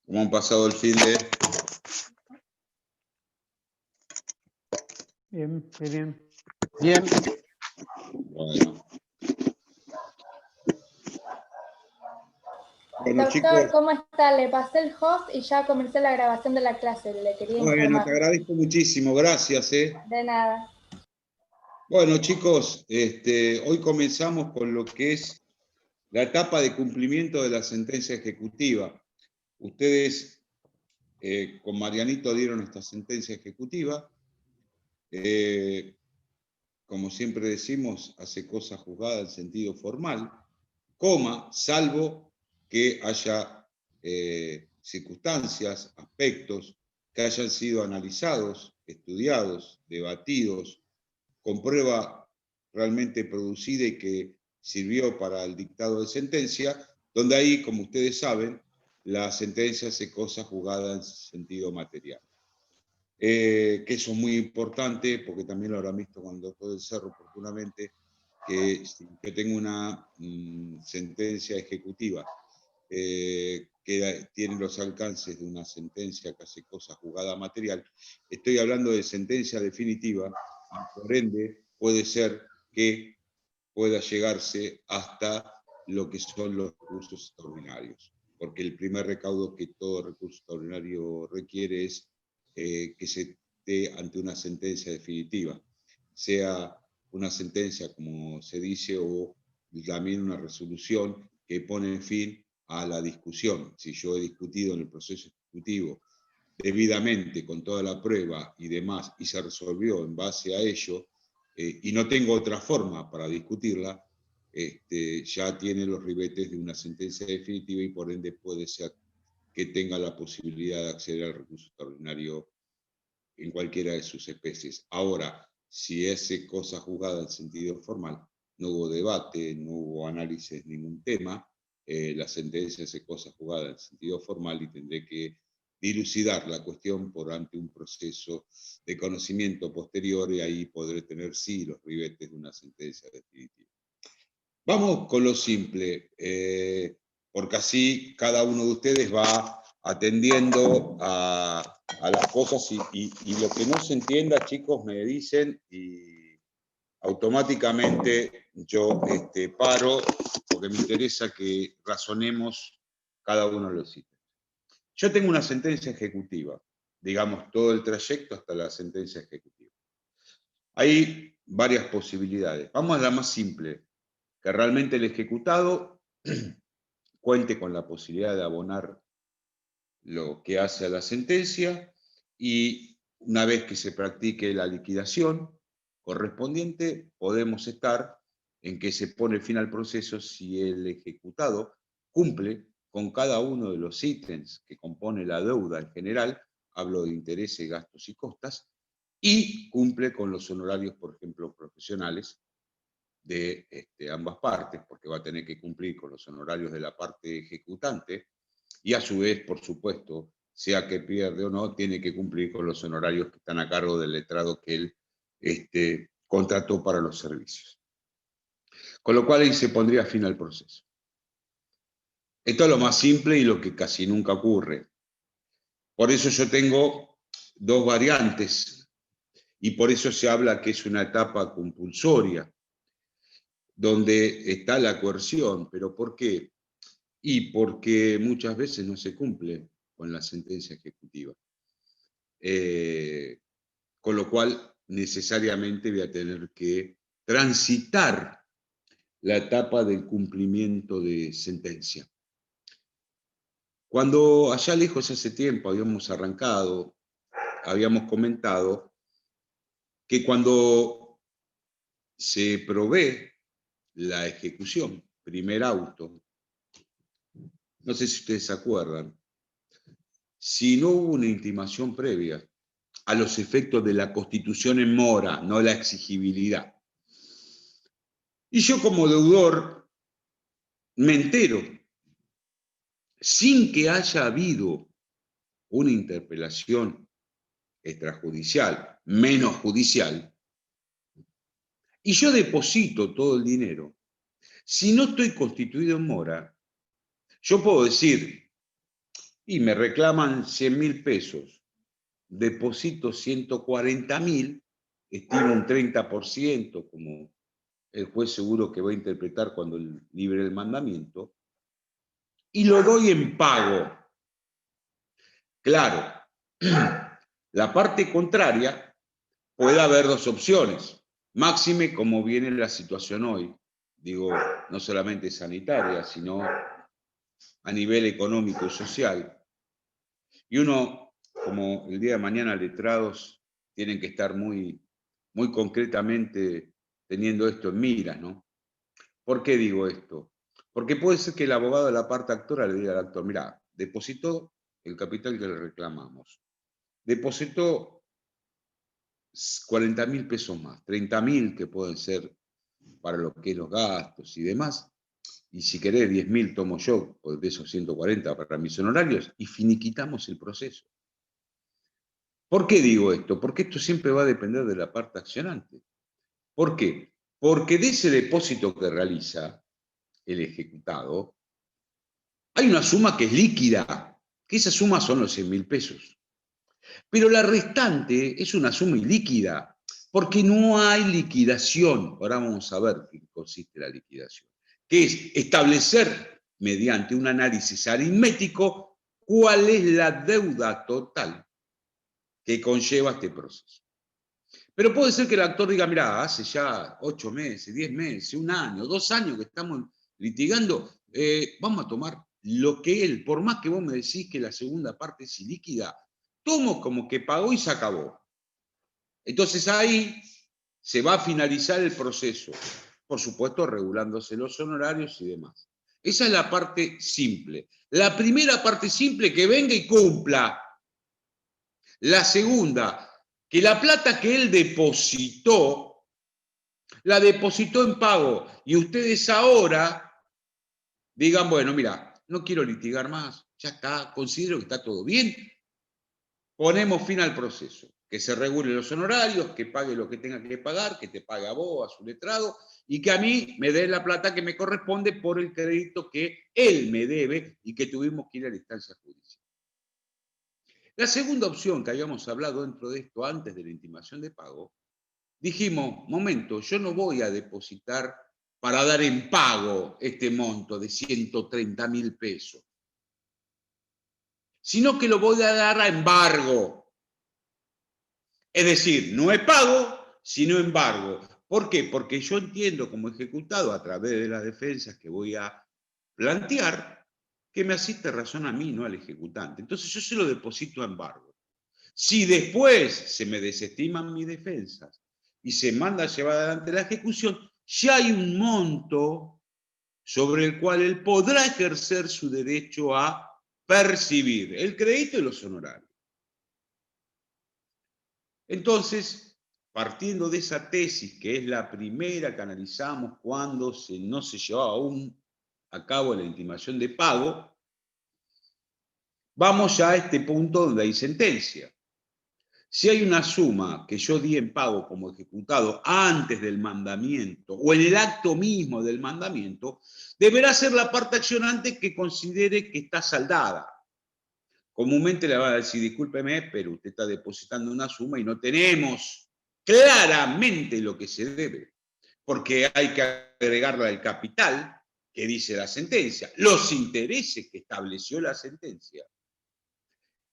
¿Cómo han pasado el fin de...? Bien, bien. Bien. Bueno. Bueno, Doctor, chicos, ¿cómo está? Le pasé el host y ya comencé la grabación de la clase. Le quería bueno, informar. te agradezco muchísimo, gracias. De nada. Bueno, chicos, hoy comenzamos con lo que es la etapa de cumplimiento de la sentencia ejecutiva. Ustedes con Marianito dieron esta sentencia ejecutiva. Como siempre decimos, hace cosa juzgada en sentido formal, salvo que haya circunstancias, aspectos que hayan sido analizados, estudiados, debatidos, con prueba realmente producida y que sirvió para el dictado de sentencia, donde ahí, como ustedes saben, la sentencia hace cosa juzgada en sentido material. Que eso es muy importante, porque también lo habrán visto con el doctor del Cerro oportunamente, que si yo tengo una sentencia ejecutiva que tiene los alcances de una sentencia que hace cosa juzgada material, estoy hablando de sentencia definitiva, y por ende puede ser que pueda llegarse hasta lo que son los recursos extraordinarios, porque el primer recaudo que todo recurso extraordinario requiere es que se dé ante una sentencia definitiva, sea una sentencia, como se dice, o también una resolución que pone fin a la discusión. Si yo he discutido en el proceso ejecutivo debidamente con toda la prueba y demás, y se resolvió en base a ello, y no tengo otra forma para discutirla, ya tiene los ribetes de una sentencia definitiva y por ende puede ser que tenga la posibilidad de acceder al recurso extraordinario en cualquiera de sus especies. Ahora, si es cosa juzgada en sentido formal, no hubo debate, no hubo análisis de ningún tema, la sentencia es cosa juzgada en sentido formal y tendré que dilucidar la cuestión por ante un proceso de conocimiento posterior y ahí podré tener sí los ribetes de una sentencia definitiva. Vamos con lo simple, porque así cada uno de ustedes va atendiendo a las cosas y lo que no se entienda, chicos, me dicen y automáticamente yo paro, porque me interesa que razonemos cada uno de los ítems. Yo tengo una sentencia ejecutiva, digamos, todo el trayecto hasta la sentencia ejecutiva. Hay varias posibilidades. Vamos a la más simple, que realmente el ejecutado cuente con la posibilidad de abonar lo que hace a la sentencia y una vez que se practique la liquidación correspondiente, podemos estar en que se pone fin al proceso si el ejecutado cumple con cada uno de los ítems que compone la deuda en general, hablo de intereses, gastos y costas, y cumple con los honorarios, por ejemplo, profesionales de ambas partes, porque va a tener que cumplir con los honorarios de la parte ejecutante, y a su vez, por supuesto, sea que pierde o no, tiene que cumplir con los honorarios que están a cargo del letrado que él contrató para los servicios. Con lo cual ahí se pondría fin al proceso. Esto es lo más simple y lo que casi nunca ocurre. Por eso yo tengo dos variantes, y por eso se habla que es una etapa compulsoria, donde está la coerción. ¿Pero por qué? Y porque muchas veces no se cumple con la sentencia ejecutiva. Con lo cual, necesariamente voy a tener que transitar la etapa del cumplimiento de sentencia. Cuando allá lejos hace tiempo habíamos arrancado, habíamos comentado que cuando se provee la ejecución, primer auto, no sé si ustedes se acuerdan, si no hubo una intimación previa a los efectos de la constitución en mora, no la exigibilidad. Y yo como deudor me entero, sin que haya habido una interpelación extrajudicial, menos judicial, y yo deposito todo el dinero. Si no estoy constituido en mora, yo puedo decir, y me reclaman 100.000 pesos, deposito 140.000, estimo un 30%, como el juez seguro que va a interpretar cuando libre el mandamiento, y lo doy en pago. Claro, la parte contraria puede haber dos opciones, máxime como viene la situación hoy, digo, no solamente sanitaria, sino a nivel económico y social. Y uno, como el día de mañana letrados, tienen que estar muy, muy concretamente teniendo esto en miras, ¿no? ¿Por qué digo esto? Porque puede ser que el abogado de la parte actora le diga al actor, mira, depositó el capital que le reclamamos, depositó 40.000 pesos más, 30.000 que pueden ser para lo que es los gastos y demás, y si querés 10.000 tomo yo, de esos 140 para mis honorarios, y finiquitamos el proceso. ¿Por qué digo esto? Porque esto siempre va a depender de la parte accionante. ¿Por qué? Porque de ese depósito que realiza el ejecutado, hay una suma que es líquida, que esa suma son los 100.000 pesos. Pero la restante es una suma ilíquida, porque no hay liquidación. Ahora vamos a ver qué consiste la liquidación, que es establecer mediante un análisis aritmético cuál es la deuda total que conlleva este proceso. Pero puede ser que el actor diga, mira, hace ya 8 meses, 10 meses, 1 año, 2 años que estamos litigando, vamos a tomar lo que él, por más que vos me decís que la segunda parte es ilíquida, tomo como que pagó y se acabó. Entonces ahí se va a finalizar el proceso, por supuesto regulándose los honorarios y demás. Esa es la parte simple. La primera parte simple, que venga y cumpla. La segunda, que la plata que él depositó, la depositó en pago. Y ustedes ahora digan, bueno, mira, no quiero litigar más, ya está, considero que está todo bien, ponemos fin al proceso. Que se regulen los honorarios, que pague lo que tenga que pagar, que te pague a vos, a su letrado, y que a mí me dé la plata que me corresponde por el crédito que él me debe y que tuvimos que ir a la instancia judicial. La segunda opción que habíamos hablado dentro de esto antes de la intimación de pago, dijimos, momento, yo no voy a depositar para dar en pago este monto de 130.000 pesos, sino que lo voy a dar a embargo. Es decir, no es pago, sino embargo. ¿Por qué? Porque yo entiendo como ejecutado a través de las defensas que voy a plantear que me asiste razón a mí, no al ejecutante. Entonces yo se lo deposito a embargo. Si después se me desestiman mis defensas y se manda a llevar adelante la ejecución, ya hay un monto sobre el cual él podrá ejercer su derecho a percibir el crédito y los honorarios. Entonces, partiendo de esa tesis, que es la primera que analizamos cuando no se llevaba aún a cabo la intimación de pago, vamos ya a este punto donde hay sentencia. Si hay una suma que yo di en pago como ejecutado antes del mandamiento o en el acto mismo del mandamiento, deberá ser la parte accionante que considere que está saldada. Comúnmente le va a decir, discúlpeme, pero usted está depositando una suma y no tenemos claramente lo que se debe, porque hay que agregarle al capital que dice la sentencia, los intereses que estableció la sentencia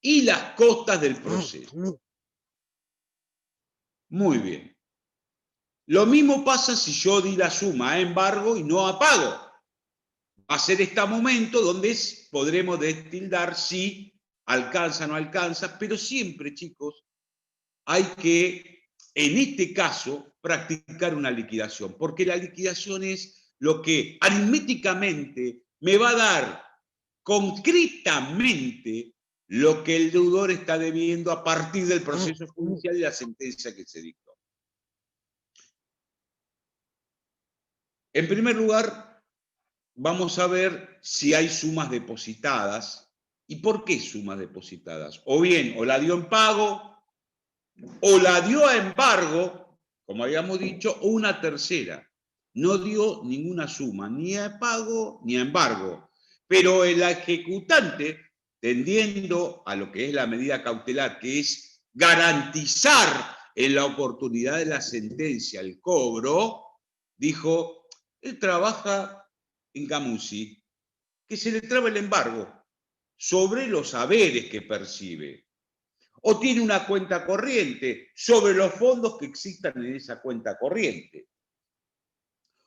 y las costas del proceso. Muy bien. Lo mismo pasa si yo di la suma a embargo y no a pago. Va a ser este momento donde podremos destildar si alcanza o no alcanza, pero siempre, chicos, hay que, en este caso, practicar una liquidación, porque la liquidación es lo que aritméticamente me va a dar concretamente lo que el deudor está debiendo a partir del proceso judicial y la sentencia que se dictó. En primer lugar, vamos a ver si hay sumas depositadas. ¿Y por qué sumas depositadas? O bien, o la dio en pago, o la dio a embargo, como habíamos dicho, o una tercera. No dio ninguna suma, ni a pago ni a embargo. Pero el ejecutante tendiendo a lo que es la medida cautelar, que es garantizar en la oportunidad de la sentencia el cobro, dijo, él trabaja en Camusi, que se le traba el embargo sobre los haberes que percibe, o tiene una cuenta corriente sobre los fondos que existan en esa cuenta corriente,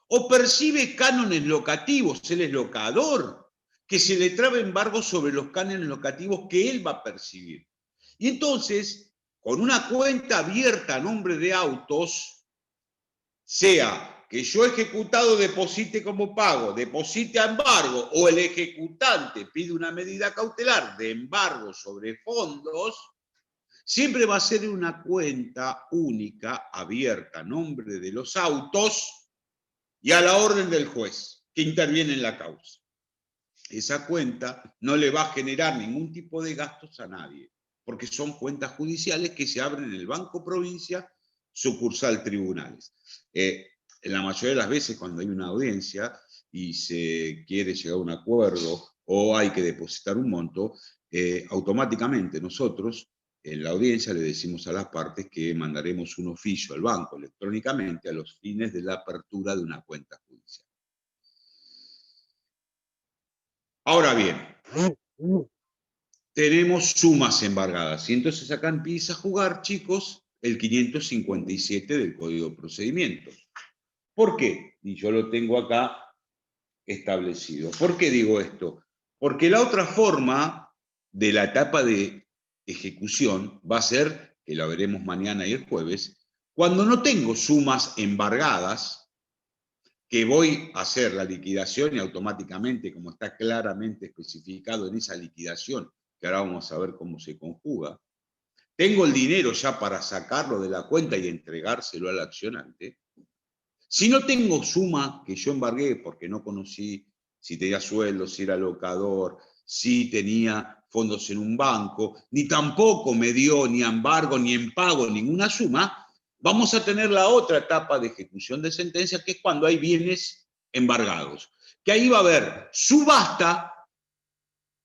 o percibe cánones locativos, él es locador, que se le traba embargo sobre los cánones locativos que él va a percibir. Y entonces, con una cuenta abierta a nombre de autos, sea que yo ejecutado deposite como pago, deposite a embargo, o el ejecutante pide una medida cautelar de embargo sobre fondos, siempre va a ser una cuenta única, abierta a nombre de los autos y a la orden del juez que interviene en la causa. Esa cuenta no le va a generar ningún tipo de gastos a nadie, porque son cuentas judiciales que se abren en el Banco Provincia, sucursal Tribunales. En la mayoría de las veces cuando hay una audiencia y se quiere llegar a un acuerdo o hay que depositar un monto, automáticamente nosotros en la audiencia le decimos a las partes que mandaremos un oficio al banco electrónicamente a los fines de la apertura de una cuenta judicial. Ahora bien, tenemos sumas embargadas y entonces acá empieza a jugar, chicos, el 557 del Código de Procedimientos. ¿Por qué? Y yo lo tengo acá establecido. ¿Por qué digo esto? Porque la otra forma de la etapa de ejecución va a ser, que la veremos mañana y el jueves, cuando no tengo sumas embargadas, que voy a hacer la liquidación y automáticamente, como está claramente especificado en esa liquidación, que ahora vamos a ver cómo se conjuga, tengo el dinero ya para sacarlo de la cuenta y entregárselo al accionante. Si no tengo suma que yo embargué porque no conocí si tenía sueldo, si era locador, si tenía fondos en un banco, ni tampoco me dio ni embargo ni en pago ninguna suma, vamos a tener la otra etapa de ejecución de sentencia, que es cuando hay bienes embargados. Que ahí va a haber subasta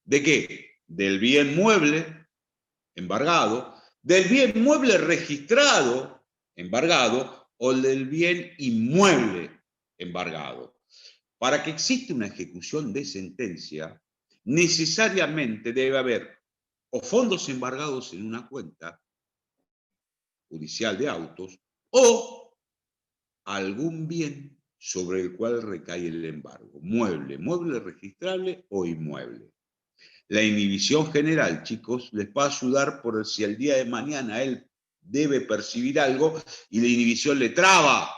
¿de qué? Del bien mueble embargado, del bien mueble registrado embargado o del bien inmueble embargado. Para que exista una ejecución de sentencia, necesariamente debe haber o fondos embargados en una cuenta judicial de autos o algún bien sobre el cual recae el embargo, mueble registrable o inmueble. La inhibición general, chicos, les va a ayudar por si el día de mañana él debe percibir algo y la inhibición le traba.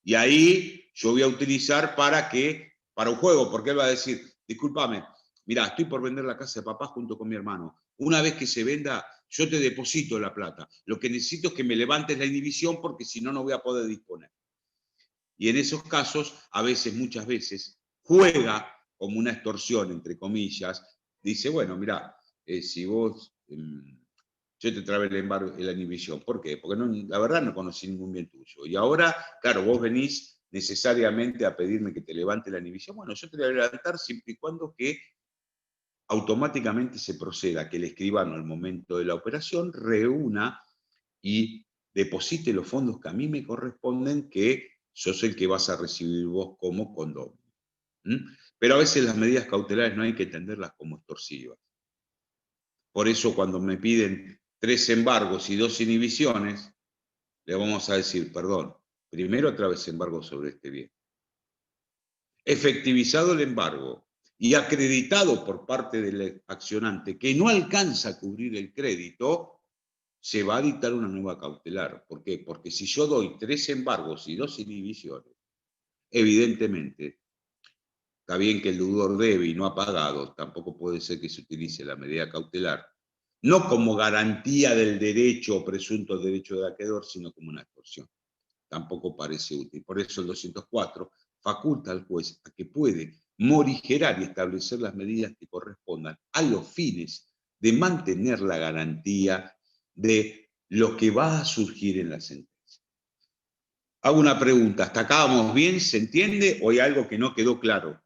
Y ahí yo voy a utilizar para un juego, porque él va a decir, discúlpame, mirá, estoy por vender la casa de papá junto con mi hermano. Una vez que se venda, yo te deposito la plata. Lo que necesito es que me levantes la inhibición porque si no, no voy a poder disponer. Y en esos casos, muchas veces, juega como una extorsión, entre comillas, dice, bueno, mirá, si vos, yo te trabé el embargo, la inhibición. ¿Por qué? Porque no, la verdad no conocí ningún bien tuyo. Y ahora, claro, vos venís necesariamente a pedirme que te levante la inhibición. Bueno, yo te la voy a levantar siempre y cuando que automáticamente se proceda, que el escribano al momento de la operación reúna y deposite los fondos que a mí me corresponden, que sos el que vas a recibir vos como condominio. Pero a veces las medidas cautelares no hay que entenderlas como extorsivas. Por eso cuando me piden 3 embargos y 2 inhibiciones, le vamos a decir, perdón, primero otra vez embargo sobre este bien. Efectivizado el embargo y acreditado por parte del accionante que no alcanza a cubrir el crédito, se va a dictar una nueva cautelar. ¿Por qué? Porque si yo doy 3 embargos y 2 inhibiciones, evidentemente, está bien que el deudor debe y no ha pagado, tampoco puede ser que se utilice la medida cautelar, no como garantía del derecho o presunto derecho del acreedor, sino como una extorsión. Tampoco parece útil. Por eso el 204 faculta al juez a que puede morigerar y establecer las medidas que correspondan a los fines de mantener la garantía de lo que va a surgir en la sentencia. Hago una pregunta, ¿hasta acá vamos bien? ¿Se entiende o hay algo que no quedó claro?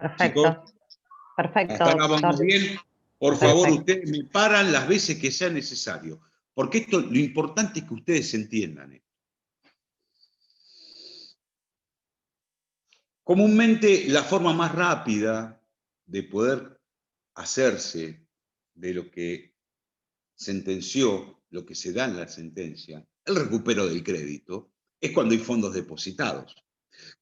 Perfecto. Chicos, Perfecto, hasta acá doctor. vamos bien. Por Perfecto. favor, ustedes me paran las veces que sea necesario. Porque esto, lo importante es que ustedes entiendan. Comúnmente, la forma más rápida de poder hacerse de lo que sentenció, lo que se da en la sentencia, el recupero del crédito, es cuando hay fondos depositados.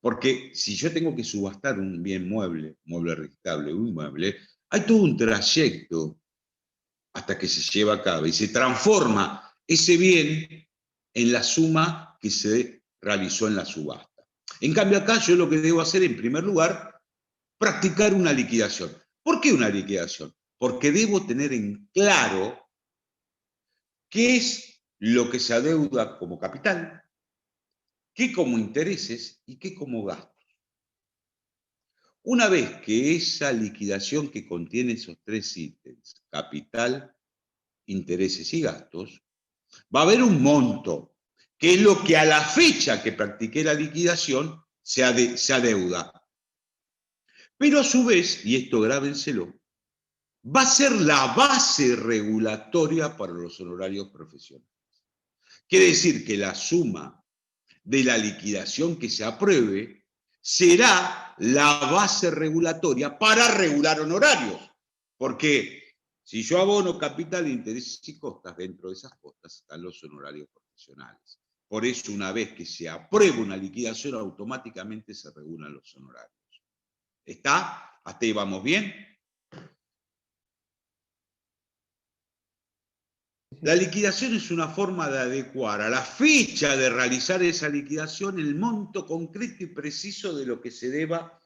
Porque si yo tengo que subastar un bien mueble, mueble registrable, un inmueble, hay todo un trayecto hasta que se lleva a cabo y se transforma ese bien en la suma que se realizó en la subasta. En cambio acá yo lo que debo hacer en primer lugar, practicar una liquidación. ¿Por qué una liquidación? Porque debo tener en claro qué es lo que se adeuda como capital, qué como intereses y qué como gastos. Una vez que esa liquidación que contiene esos tres ítems, capital, intereses y gastos, va a haber un monto, que es lo que a la fecha que practiqué la liquidación se adeuda. Pero a su vez, y esto grábenselo, va a ser la base regulatoria para los honorarios profesionales. Quiere decir que la suma de la liquidación que se apruebe será la base regulatoria para regular honorarios. Porque si yo abono capital, intereses y costas, dentro de esas costas están los honorarios profesionales. Por eso, una vez que se aprueba una liquidación, automáticamente se regulan los honorarios. ¿Está? ¿Hasta ahí vamos bien? La liquidación es una forma de adecuar a la fecha de realizar esa liquidación el monto concreto y preciso de lo que se deba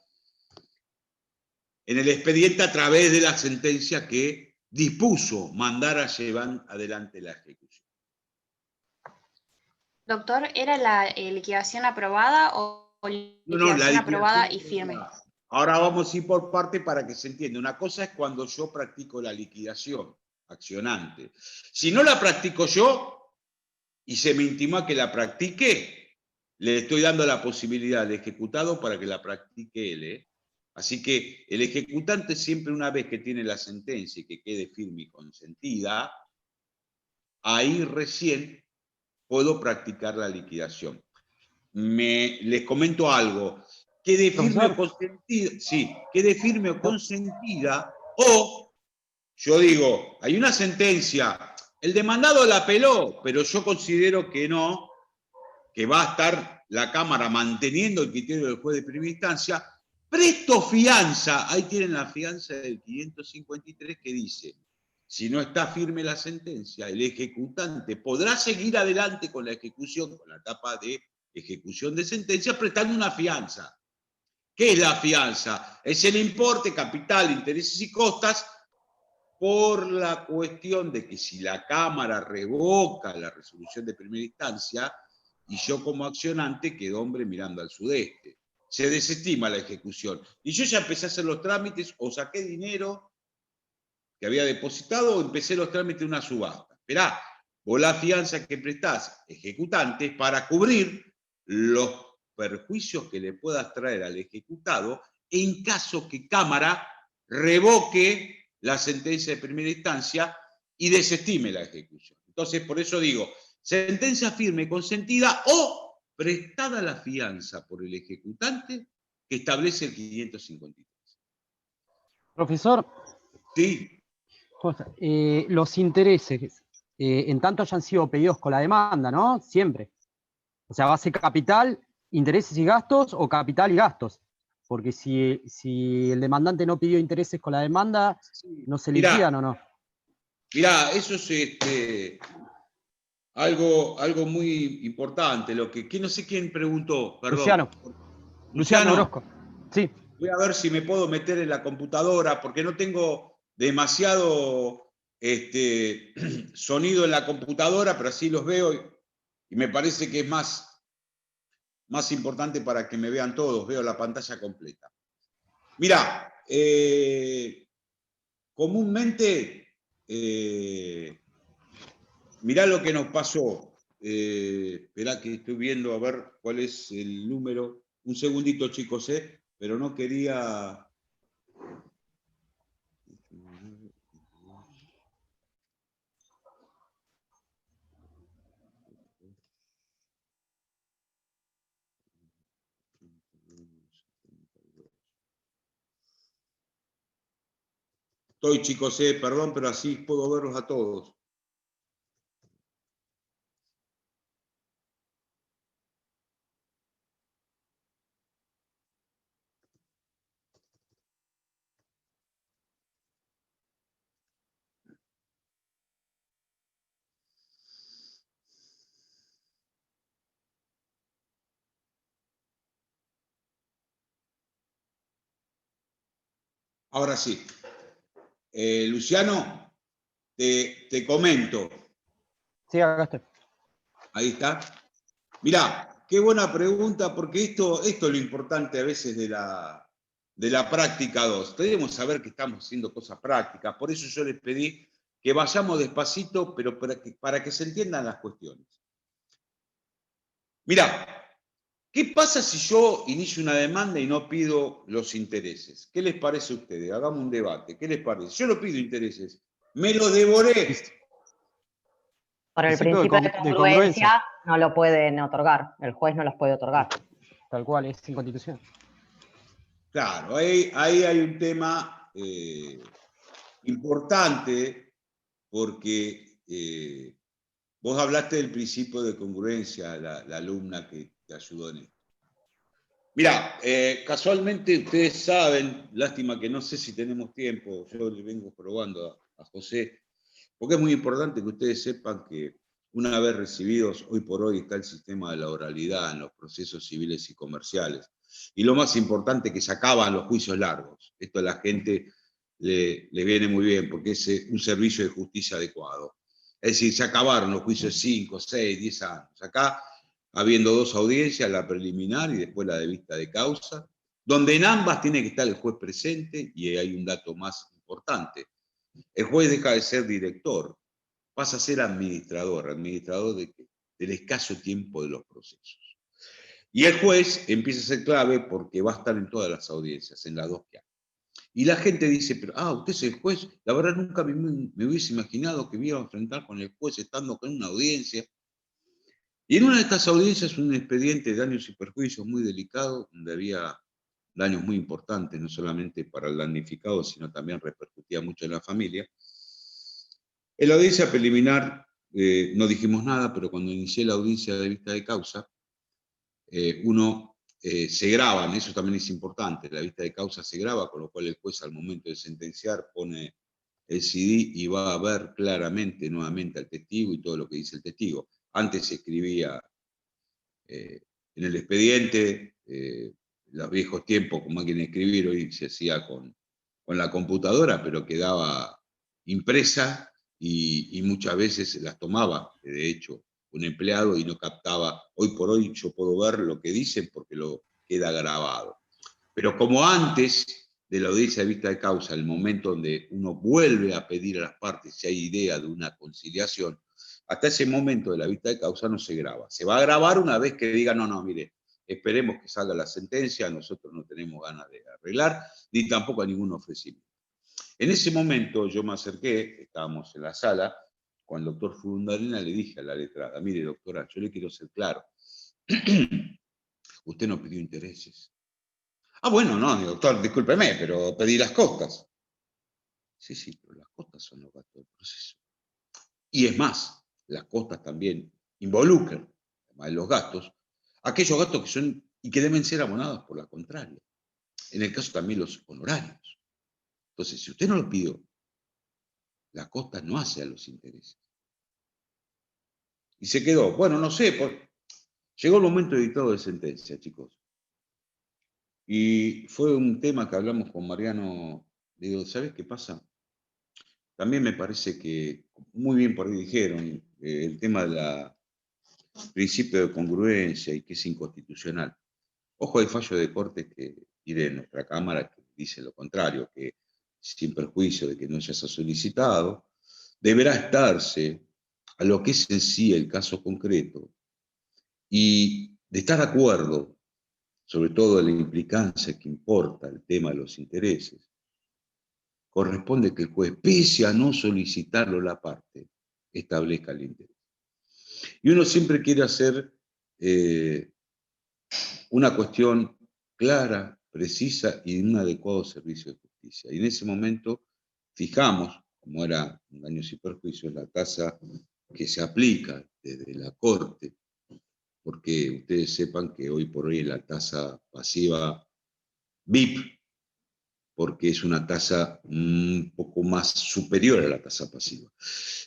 en el expediente a través de la sentencia que dispuso mandar a llevar adelante la ejecución. Doctor, ¿era la liquidación aprobada o liquidación aprobada y firme? Ahora vamos a ir por parte para que se entienda. Una cosa es cuando yo practico la liquidación accionante. Si no la practico yo y se me intimó a que la practique, le estoy dando la posibilidad al ejecutado para que la practique él. Así que el ejecutante siempre, una vez que tiene la sentencia y que quede firme y consentida, ahí recién puedo practicar la liquidación. Les comento algo. Quede firme o consentida, sí, quede firme o consentida, o yo digo, hay una sentencia, el demandado la apeló, pero yo considero que no, que va a estar la Cámara manteniendo el criterio del juez de primera instancia, presto fianza, ahí tienen la fianza del 553 que dice, si no está firme la sentencia, el ejecutante podrá seguir adelante con la ejecución, con la etapa de ejecución de sentencia, prestando una fianza. ¿Qué es la fianza? Es el importe, capital, intereses y costas, por la cuestión de que si la Cámara revoca la resolución de primera instancia, y yo como accionante quedo hombre mirando al sudeste. Se desestima la ejecución. Y yo ya empecé a hacer los trámites, o saqué dinero que había depositado, o empecé los trámites de una subasta. Esperá, vos la fianza que prestás, ejecutante, para cubrir los perjuicios que le puedas traer al ejecutado en caso que Cámara revoque la sentencia de primera instancia y desestime la ejecución. Entonces, por eso digo, sentencia firme, consentida o prestada la fianza por el ejecutante que establece el 553. Profesor, Sí. los intereses, en tanto hayan sido pedidos con la demanda, ¿no? Siempre. O sea, base capital, intereses y gastos o capital y gastos. Porque si el demandante no pidió intereses con la demanda, ¿no se liquidan o no? Mirá, eso es algo muy importante. Que no sé quién preguntó, perdón. Luciano Orozco. Sí. Voy a ver si me puedo meter en la computadora, porque no tengo demasiado sonido en la computadora, pero así los veo y me parece que es más importante para que me vean todos. Veo la pantalla completa. Mirá, comúnmente, mirá lo que nos pasó. Esperá que estoy viendo a ver cuál es el número. Un segundito, chicos, pero no quería Estoy, chicos, perdón, pero así puedo verlos a todos. Ahora sí. Luciano, te comento. Sí, acá estoy. Ahí está. Mirá, qué buena pregunta, porque esto es lo importante a veces de la práctica 2. Debemos saber que estamos haciendo cosas prácticas. Por eso yo les pedí que vayamos despacito, pero para que se entiendan las cuestiones. Mirá, ¿qué pasa si yo inicio una demanda y no pido los intereses? ¿Qué les parece a ustedes? Hagamos un debate. ¿Qué les parece? Yo no pido intereses. Me los devoré. Por el principio de congruencia no lo pueden otorgar. El juez no los puede otorgar. Tal cual, es inconstitucional. Claro, ahí hay un tema importante porque vos hablaste del principio de congruencia, la alumna que te ayudó en esto. Mirá, casualmente ustedes saben, lástima que no sé si tenemos tiempo, yo le vengo probando a José, porque es muy importante que ustedes sepan que una vez recibidos, hoy por hoy está el sistema de la oralidad en los procesos civiles y comerciales. Y lo más importante, que se acaban los juicios largos. Esto a la gente le viene muy bien, porque es un servicio de justicia adecuado. Es decir, se acabaron los juicios 5, 6, 10 años. Acá, habiendo 2 audiencias, la preliminar y después la de vista de causa, donde en ambas tiene que estar el juez presente, y hay un dato más importante. El juez deja de ser director, pasa a ser administrador del escaso tiempo de los procesos. Y el juez empieza a ser clave porque va a estar en todas las audiencias, en las 2 que hay. Y la gente dice, pero, usted es el juez. La verdad nunca me hubiese imaginado que me iba a enfrentar con el juez estando en una audiencia. Y en una de estas audiencias, un expediente de daños y perjuicios muy delicado, donde había daños muy importantes, no solamente para el damnificado, sino también repercutía mucho en la familia. En la audiencia preliminar no dijimos nada, pero cuando inicié la audiencia de vista de causa, se graban, eso también es importante, la vista de causa se graba, con lo cual el juez al momento de sentenciar pone el CD y va a ver claramente nuevamente al testigo y todo lo que dice el testigo. Antes se escribía en el expediente, los viejos tiempos con máquina de escribir, hoy se hacía con la computadora, pero quedaba impresa y muchas veces las tomaba, de hecho, un empleado y no captaba. Hoy por hoy yo puedo ver lo que dicen porque lo queda grabado. Pero como antes de la audiencia de vista de causa, el momento donde uno vuelve a pedir a las partes si hay idea de una conciliación, hasta ese momento de la vista de causa no se graba. Se va a grabar una vez que diga, no, mire, esperemos que salga la sentencia, nosotros no tenemos ganas de arreglar, ni tampoco a ningún ofrecimiento. En ese momento yo me acerqué, estábamos en la sala, con el doctor Furundarena le dije a la letrada, mire doctora, yo le quiero ser claro, usted no pidió intereses. Bueno, no, doctor, discúlpeme, pero pedí las costas. Sí, pero las costas son los gastos del proceso. Y es más, las costas también involucran, además de los gastos, aquellos gastos que son y que deben ser abonados por la contraria. En el caso también los honorarios. Entonces, si usted no lo pidió, la costa no hace a los intereses. Y se quedó, bueno, no sé, llegó el momento de dictado de sentencia, chicos. Y fue un tema que hablamos con Mariano, digo, ¿sabes qué pasa? También me parece que, muy bien por ahí dijeron, el tema del principio de congruencia y que es inconstitucional. Ojo, hay fallo de corte y de nuestra Cámara que dice lo contrario, que sin perjuicio de que no se haya solicitado, deberá estarse a lo que es en sí el caso concreto y de estar de acuerdo, sobre todo en la implicancia que importa el tema de los intereses, corresponde que el juez, pese a no solicitarlo la parte, establezca el interés. Y uno siempre quiere hacer una cuestión clara, precisa y de un adecuado servicio de justicia. Y en ese momento fijamos, como era daños y perjuicios, la tasa que se aplica desde la Corte, porque ustedes sepan que hoy por hoy es la tasa pasiva VIP, porque es una tasa un poco más superior a la tasa pasiva.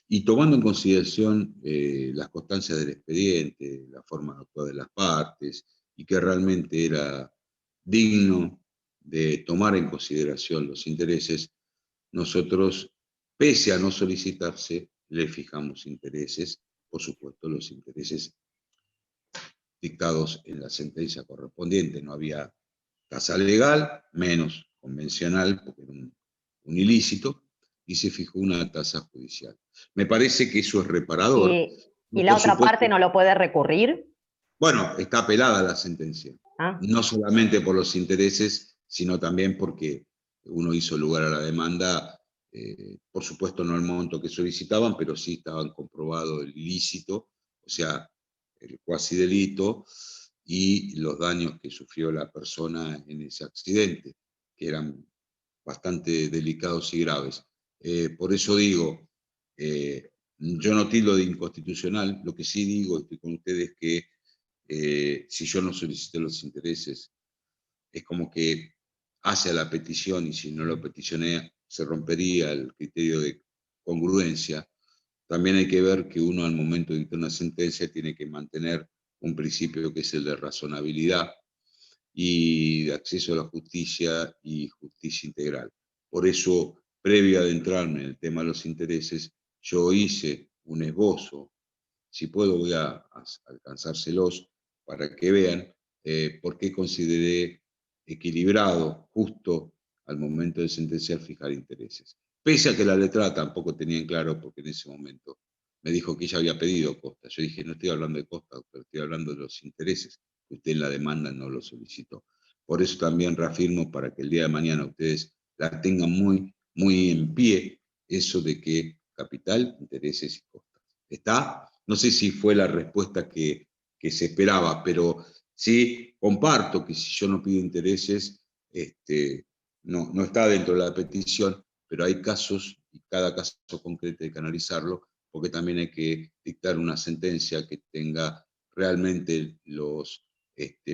Y tomando en consideración las constancias del expediente, la forma de actuar de las partes, y que realmente era digno de tomar en consideración los intereses, nosotros, pese a no solicitarse, le fijamos intereses, por supuesto, los intereses dictados en la sentencia correspondiente. No había tasa legal, menos convencional, porque era un ilícito, y se fijó una tasa judicial. Me parece que eso es reparador. ¿Y la otra parte no lo puede recurrir? Bueno, está apelada la sentencia. No solamente por los intereses, sino también porque uno hizo lugar a la demanda, por supuesto no el monto que solicitaban, pero sí estaban comprobado el ilícito, o sea, el cuasi delito, y los daños que sufrió la persona en ese accidente, que eran bastante delicados y graves. Por eso digo, yo no tildo de inconstitucional, lo que sí digo, estoy con ustedes, que si yo no solicité los intereses, es como que hace la petición, y si no lo peticioné, se rompería el criterio de congruencia. También hay que ver que uno al momento de dictar una sentencia tiene que mantener un principio que es el de razonabilidad y de acceso a la justicia y justicia integral. Por eso, previo a adentrarme en el tema de los intereses, yo hice un esbozo, si puedo voy a alcanzárselos para que vean por qué consideré equilibrado, justo al momento de sentenciar, fijar intereses. Pese a que la letrada tampoco tenía en claro, porque en ese momento me dijo que ella había pedido costa. Yo dije, no estoy hablando de costa, pero estoy hablando de los intereses, que usted en la demanda no lo solicitó. Por eso también reafirmo, para que el día de mañana ustedes la tengan muy, muy en pie, eso de que capital, intereses y costas. ¿Está? No sé si fue la respuesta que se esperaba, pero sí comparto que si yo no pido intereses, no está dentro de la petición, pero hay casos, y cada caso concreto hay que analizarlo, porque también hay que dictar una sentencia que tenga realmente los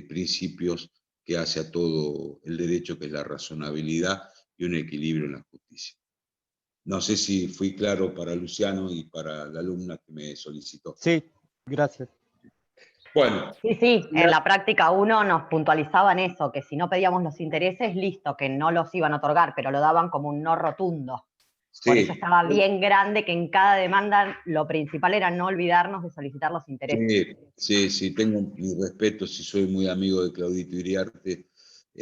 principios que hace a todo el derecho, que es la razonabilidad y un equilibrio en la justicia. No sé si fui claro para Luciano y para la alumna que me solicitó. Sí, gracias. Bueno. Sí, en la práctica 1 nos puntualizaban eso, que si no pedíamos los intereses, listo, que no los iban a otorgar, pero lo daban como un no rotundo. Sí. Por eso estaba bien grande que en cada demanda lo principal era no olvidarnos de solicitar los intereses. Sí, tengo mi respeto, si soy muy amigo de Claudito Iriarte.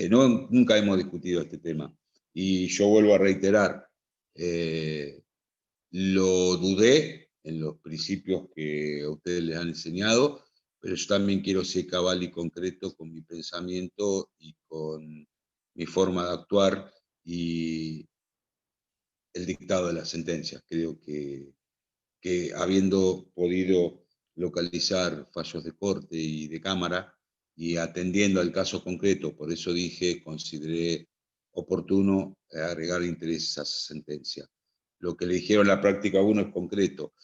Nunca hemos discutido este tema. Y yo vuelvo a reiterar, lo dudé en los principios que a ustedes les han enseñado, pero yo también quiero ser cabal y concreto con mi pensamiento y con mi forma de actuar y el dictado de las sentencias. Creo que habiendo podido localizar fallos de corte y de cámara y atendiendo al caso concreto, por eso consideré oportuno agregar intereses a esa sentencia. Lo que le dijeron en la práctica 1 es concreto,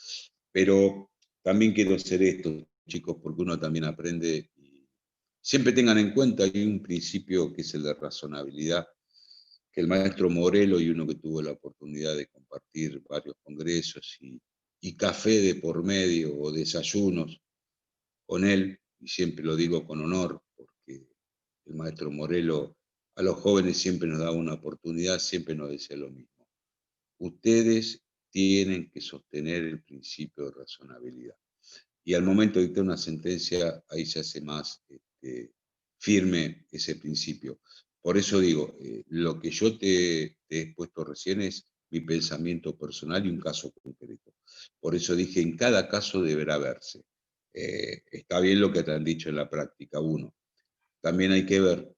pero también quiero hacer esto, chicos, porque uno también aprende. Y siempre tengan en cuenta, hay un principio que es el de razonabilidad, que el maestro Morelo, y uno que tuvo la oportunidad de compartir varios congresos y café de por medio o desayunos con él, y siempre lo digo con honor, porque el maestro Morelo a los jóvenes siempre nos da una oportunidad, siempre nos decía lo mismo. Ustedes tienen que sostener el principio de razonabilidad. Y al momento de dictar una sentencia, ahí se hace más firme ese principio. Por eso digo, lo que yo te he expuesto recién es mi pensamiento personal y un caso concreto. Por eso dije, en cada caso deberá verse. Está bien lo que te han dicho en la práctica 1. También hay que ver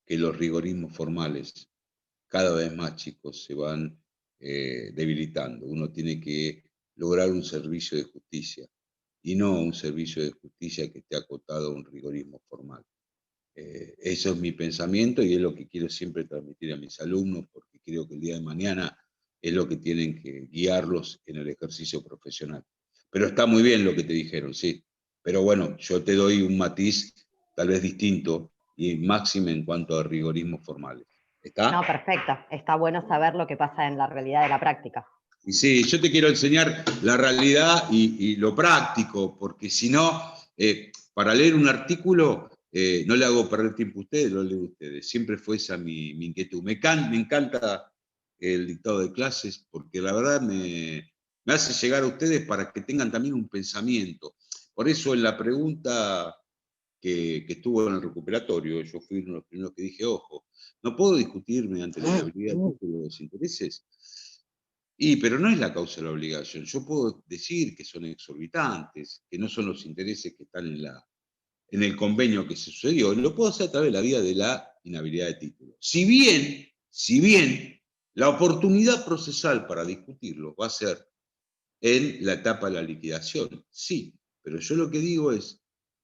que los rigorismos formales cada vez más, chicos, se van debilitando. Uno tiene que lograr un servicio de justicia y no un servicio de justicia que esté acotado a un rigorismo formal. Eso es mi pensamiento y es lo que quiero siempre transmitir a mis alumnos, porque creo que el día de mañana es lo que tienen que guiarlos en el ejercicio profesional. Pero está muy bien lo que te dijeron, sí. Pero bueno, yo te doy un matiz tal vez distinto y máximo en cuanto a rigorismos formales. ¿Está? No, perfecto. Está bueno saber lo que pasa en la realidad de la práctica. Y sí, yo te quiero enseñar la realidad y lo práctico, porque si no, para leer un artículo, no le hago perder tiempo a ustedes, lo leo a ustedes. Siempre fue esa mi inquietud. Me encanta el dictado de clases, porque la verdad me hace llegar a ustedes para que tengan también un pensamiento. Por eso en la pregunta que estuvo en el recuperatorio, yo fui uno de los primeros que dije, ojo, no puedo discutir mediante la inhabilidad de título de los intereses. Pero no es la causa de la obligación. Yo puedo decir que son exorbitantes, que no son los intereses que están en el convenio que se sucedió. Lo puedo hacer a través de la vía de la inhabilidad de título. Si bien, la oportunidad procesal para discutirlo va a ser en la etapa de la liquidación. Sí, pero yo lo que digo es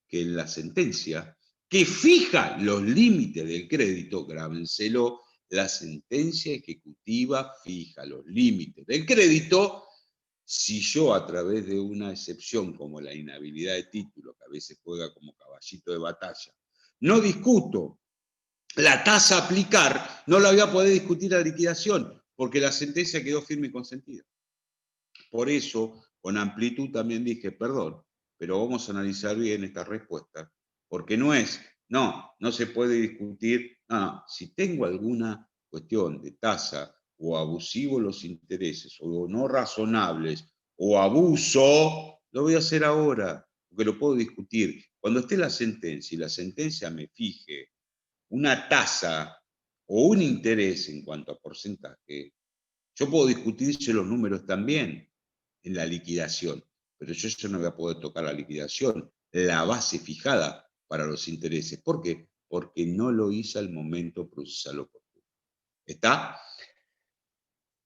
que en la sentencia que fija los límites del crédito, grábenselo, la sentencia ejecutiva fija los límites del crédito. Si yo a través de una excepción como la inhabilidad de título, que a veces juega como caballito de batalla, no discuto la tasa a aplicar, no la voy a poder discutir a la liquidación, porque la sentencia quedó firme y consentida. Por eso, con amplitud también dije, perdón, pero vamos a analizar bien esta respuesta, porque no se puede discutir, no, si tengo alguna cuestión de tasa o abusivo los intereses, o no razonables, o abuso, lo voy a hacer ahora, porque lo puedo discutir. Cuando esté la sentencia y la sentencia me fije una tasa o un interés en cuanto a porcentaje, yo puedo discutir si los números también en la liquidación, pero yo ya no voy a poder tocar la liquidación, la base fijada para los intereses. ¿Por qué? Porque no lo hice al momento procesal oportuno. ¿Está?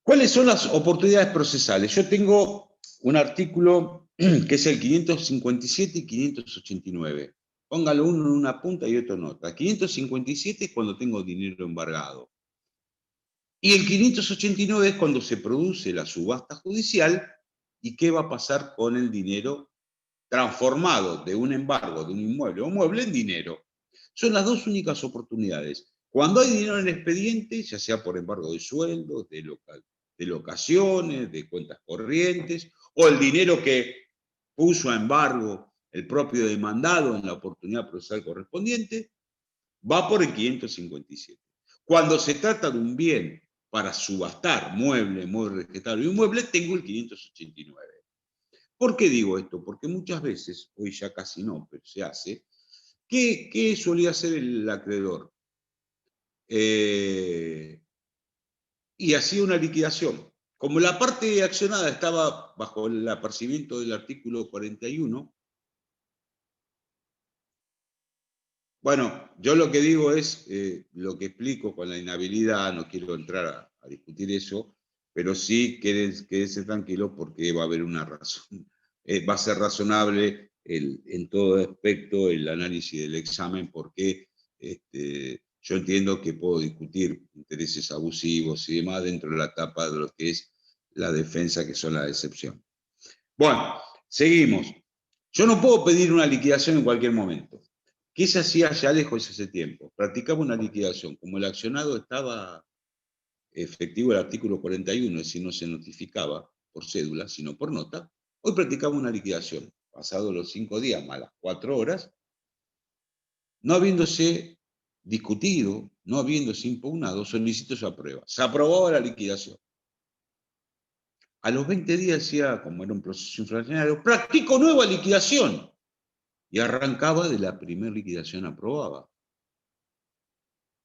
¿Cuáles son las oportunidades procesales? Yo tengo un artículo que es el 557 y 589. Póngalo uno en una punta y otro en otra. 557 es cuando tengo dinero embargado. Y el 589 es cuando se produce la subasta judicial y qué va a pasar con el dinero transformado de un embargo de un inmueble o mueble en dinero. Son las dos únicas oportunidades. Cuando hay dinero en el expediente, ya sea por embargo de sueldos, de locaciones, de cuentas corrientes, o el dinero que puso a embargo el propio demandado en la oportunidad procesal correspondiente, va por el 557. Cuando se trata de un bien para subastar, mueble vegetable y inmueble, tengo el 589. ¿Por qué digo esto? Porque muchas veces, hoy ya casi no, pero se hace, ¿qué solía hacer el acreedor? Y hacía una liquidación. Como la parte accionada estaba bajo el apercibimiento del artículo 41, bueno, yo lo que digo es, lo que explico con la inhabilidad, no quiero entrar a discutir eso, pero sí quédese tranquilo porque va a haber una razón, va a ser razonable en todo aspecto el análisis del examen, porque yo entiendo que puedo discutir intereses abusivos y demás dentro de la etapa de lo que es la defensa, que son la excepción. Bueno, seguimos. Yo no puedo pedir una liquidación en cualquier momento. ¿Qué se hacía ya lejos ese tiempo? Practicaba una liquidación. Como el accionado estaba efectivo el artículo 41, es decir, no se notificaba por cédula, sino por nota, hoy practicaba una liquidación. Pasados los 5 días más las 4 horas, no habiéndose discutido, no habiéndose impugnado, solicito su aprueba. Se aprobaba la liquidación. A los 20 días decía, como era un proceso infraccionario, practico nueva liquidación. Y arrancaba de la primera liquidación aprobada.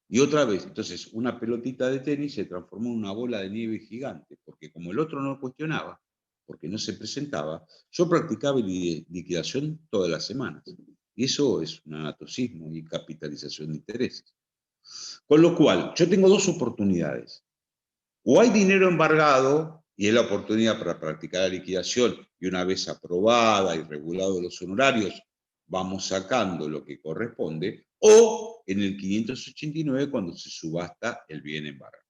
Y otra vez, entonces, una pelotita de tenis se transformó en una bola de nieve gigante, porque como el otro no cuestionaba, porque no se presentaba, yo practicaba liquidación todas las semanas. Y eso es un anatocismo y capitalización de intereses. Con lo cual, yo tengo dos oportunidades. O hay dinero embargado, y es la oportunidad para practicar la liquidación, y una vez aprobada y regulados los honorarios, vamos sacando lo que corresponde, o en el 589 cuando se subasta el bien embargado.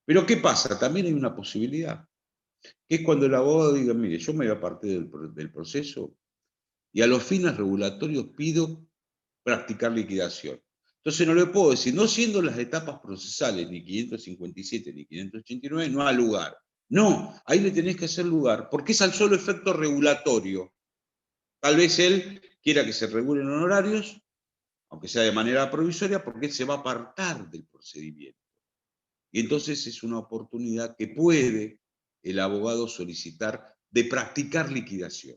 Pero ¿qué pasa? También hay una posibilidad, que es cuando el abogado diga, mire, yo me voy a partir del proceso y a los fines regulatorios pido practicar liquidación. Entonces no le puedo decir, no siendo las etapas procesales ni 557 ni 589, no hay lugar. No, ahí le tenés que hacer lugar, porque es al solo efecto regulatorio. Tal vez él quiera que se regulen honorarios, aunque sea de manera provisoria, porque él se va a apartar del procedimiento. Y entonces es una oportunidad que puede el abogado solicitar de practicar liquidación.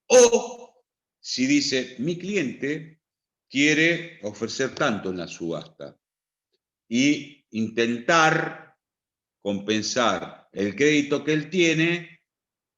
O si dice, mi cliente quiere ofrecer tanto en la subasta y intentar compensar el crédito que él tiene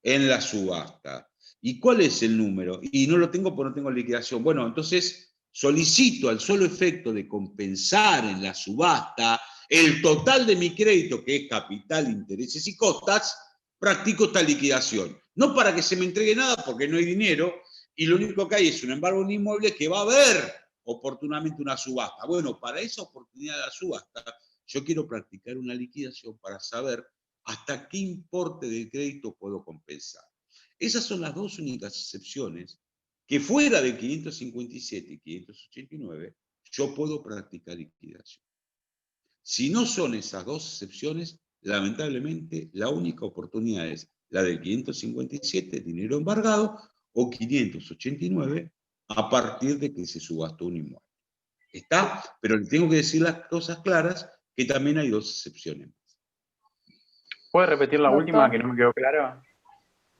en la subasta. ¿Y cuál es el número? Y no lo tengo porque no tengo liquidación. Bueno, entonces solicito al solo efecto de compensar en la subasta el total de mi crédito, que es capital, intereses y costas, practico esta liquidación. No para que se me entregue nada porque no hay dinero y lo único que hay es un embargo de un inmueble que va a haber oportunamente una subasta. Bueno, para esa oportunidad de la subasta, yo quiero practicar una liquidación para saber hasta qué importe del crédito puedo compensar. Esas son las dos únicas excepciones que fuera de 557 y 589 yo puedo practicar liquidación. Si no son esas dos excepciones, lamentablemente la única oportunidad es la del 557, dinero embargado, o 589, a partir de que se subastó un inmueble. ¿Está? Pero le tengo que decir las cosas claras, que también hay dos excepciones. ¿Puedes repetir la última que no me quedó claro?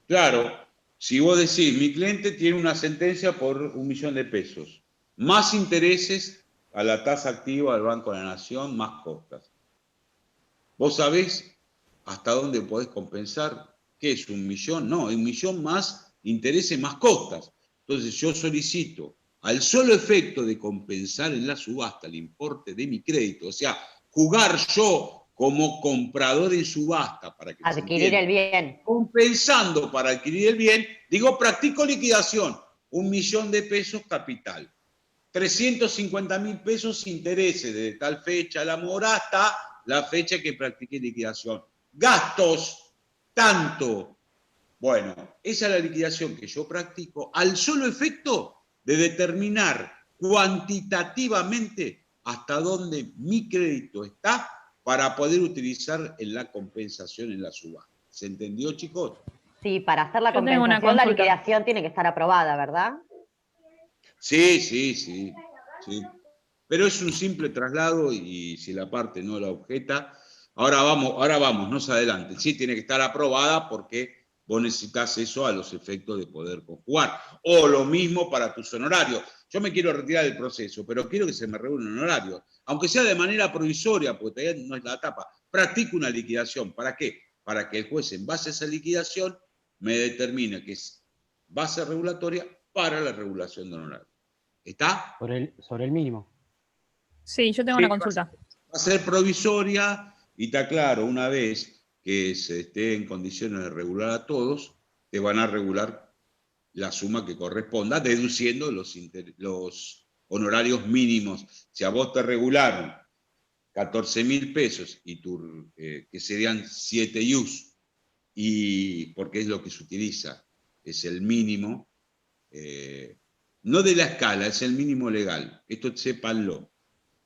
Claro, si vos decís, mi cliente tiene una sentencia por 1 millón de pesos, más intereses a la tasa activa del Banco de la Nación, más costas. ¿Vos sabés hasta dónde podés compensar? ¿Qué es 1 millón? No, 1 millón más intereses, más costas. Entonces yo solicito, al solo efecto de compensar en la subasta el importe de mi crédito, o sea, jugar yo como comprador en subasta, para que Adquirir el bien. compensando para adquirir el bien, digo, practico liquidación, 1 millón de pesos capital, 350.000 pesos intereses de tal fecha a la mora hasta la fecha que practiqué liquidación. Gastos, tanto. Bueno, esa es la liquidación que yo practico al solo efecto de determinar cuantitativamente hasta dónde mi crédito está para poder utilizar en la compensación en la subasta. ¿Se entendió, chicos? Sí, para hacer la Yo tengo una compensación, la consulta. liquidación tiene que estar aprobada, ¿verdad? Sí. Pero es un simple traslado y si la parte no la objeta, ahora vamos, no se adelante. Sí tiene que estar aprobada porque vos necesitas eso a los efectos de poder conjugar. O lo mismo para tus honorarios. Yo me quiero retirar del proceso, pero quiero que se me reúnan honorarios, aunque sea de manera provisoria, porque todavía no es la etapa. Practico una liquidación. ¿Para qué? Para que el juez, en base a esa liquidación, me determine que es base regulatoria para la regulación de honorarios. ¿Está? Sobre el mínimo. Sí, yo tengo Sí, una consulta. va a ser provisoria y está claro, una vez que se esté en condiciones de regular a todos, te van a regular la suma que corresponda, deduciendo los honorarios mínimos. Si a vos te regularon 14.000 pesos y que serían 7 IUs, y porque es lo que se utiliza, es el mínimo, no de la escala, es el mínimo legal. Esto sépanlo.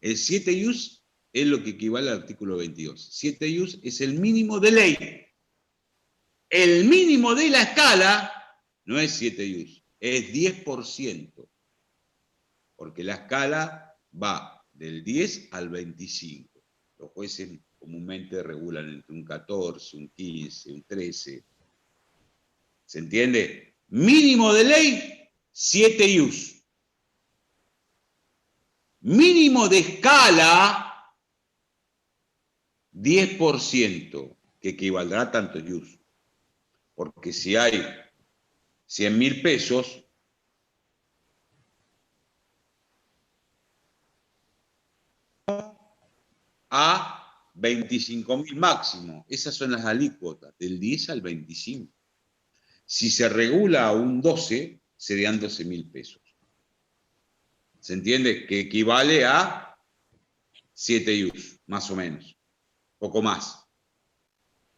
El 7 ius es lo que equivale al artículo 22. 7 ius es el mínimo de ley. El mínimo de la escala no es 7 ius, es 10%. Porque la escala va del 10 al 25. Los jueces comúnmente regulan entre un 14, un 15, un 13. ¿Se entiende? Mínimo de ley, 7 ius. Mínimo de escala, 10%, que equivaldrá a tanto ius. Porque si hay 100.000 pesos, a 25.000 máximo. Esas son las alícuotas, del 10 al 25. Si se regula a un 12, serían 12.000 pesos. ¿Se entiende? Que equivale a 7 IUs, más o menos. Poco más.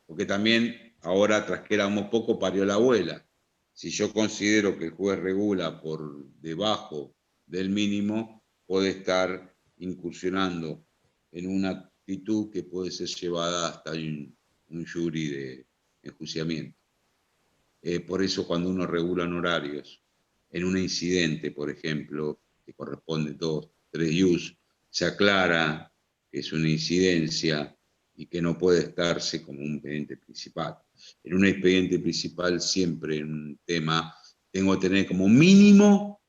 Porque también, ahora, tras que éramos poco, parió la abuela. Si yo considero que el juez regula por debajo del mínimo, puede estar incursionando en una actitud que puede ser llevada hasta un jury de enjuiciamiento. Por eso cuando uno regula en horarios, en un incidente, por ejemplo, que corresponde 2, 3 IUs, se aclara que es una incidencia y que no puede estarse como un expediente principal. En un expediente principal siempre en un tema tengo que tener como mínimo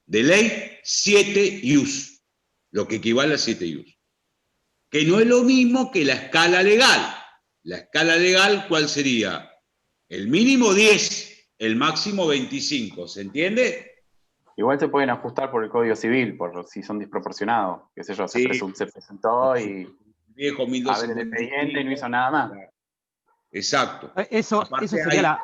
de ley 7 IUs, lo que equivale a 7 IUs. Que no es lo mismo que la escala legal. La escala legal, ¿cuál sería? El mínimo 10, el máximo 25, ¿se entiende? Igual se pueden ajustar por el Código Civil, por si son desproporcionados. Qué sé yo, Sí. se presentó y Viejo a ver el 1275. expediente y no hizo nada más. Exacto. Eso sería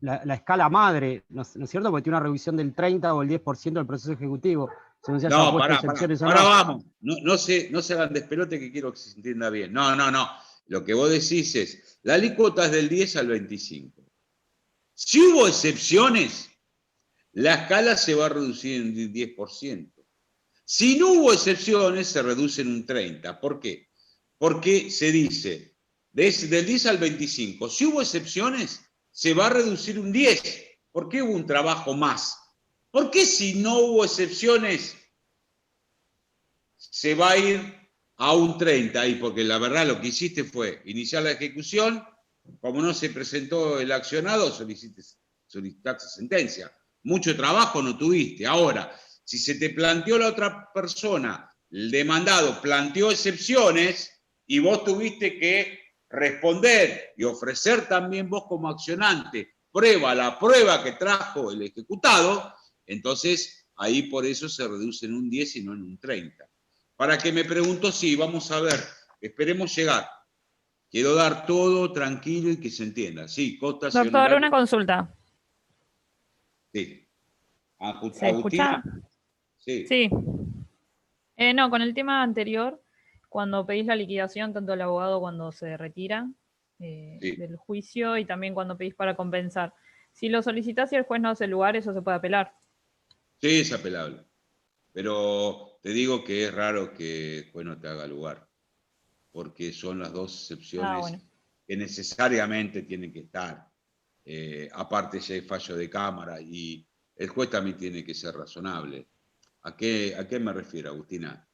la escala madre, ¿no es cierto? Porque tiene una reducción del 30 o el 10% del proceso ejecutivo. No, pará. Ahora vamos. No se hagan despelote que quiero que se entienda bien. No. Lo que vos decís es, la alícuota es del 10 al 25. Si hubo excepciones, la escala se va a reducir en 10%. Si no hubo excepciones, se reduce en un 30%. ¿Por qué? Porque se dice, del 10 al 25, si hubo excepciones, se va a reducir un 10%. ¿Por qué hubo un trabajo más? ¿Por qué si no hubo excepciones, se va a ir a un 30%? Y porque la verdad lo que hiciste fue iniciar la ejecución, como no se presentó el accionado, solicitaste sentencia. Mucho trabajo no tuviste. Ahora, si se te planteó la otra persona, el demandado planteó excepciones y vos tuviste que responder y ofrecer también vos como accionante la prueba que trajo el ejecutado, entonces ahí por eso se reduce en un 10 y no en un 30. Para que me pregunto, sí, vamos a ver, esperemos llegar. Quiero dar todo tranquilo y que se entienda. Sí, Costa. Doctor, una consulta. Sí. ¿Se escucha? Sí. Sí. No, con el tema anterior, cuando pedís la liquidación, tanto el abogado cuando se retira del juicio y también cuando pedís para compensar. Si lo solicitás y el juez no hace lugar, eso se puede apelar. Sí, es apelable. Pero te digo que es raro que el juez no te haga lugar, porque son las dos excepciones que necesariamente tienen que estar. Aparte si hay fallo de cámara y el juez también tiene que ser razonable. ¿A qué me refiero, Agustina?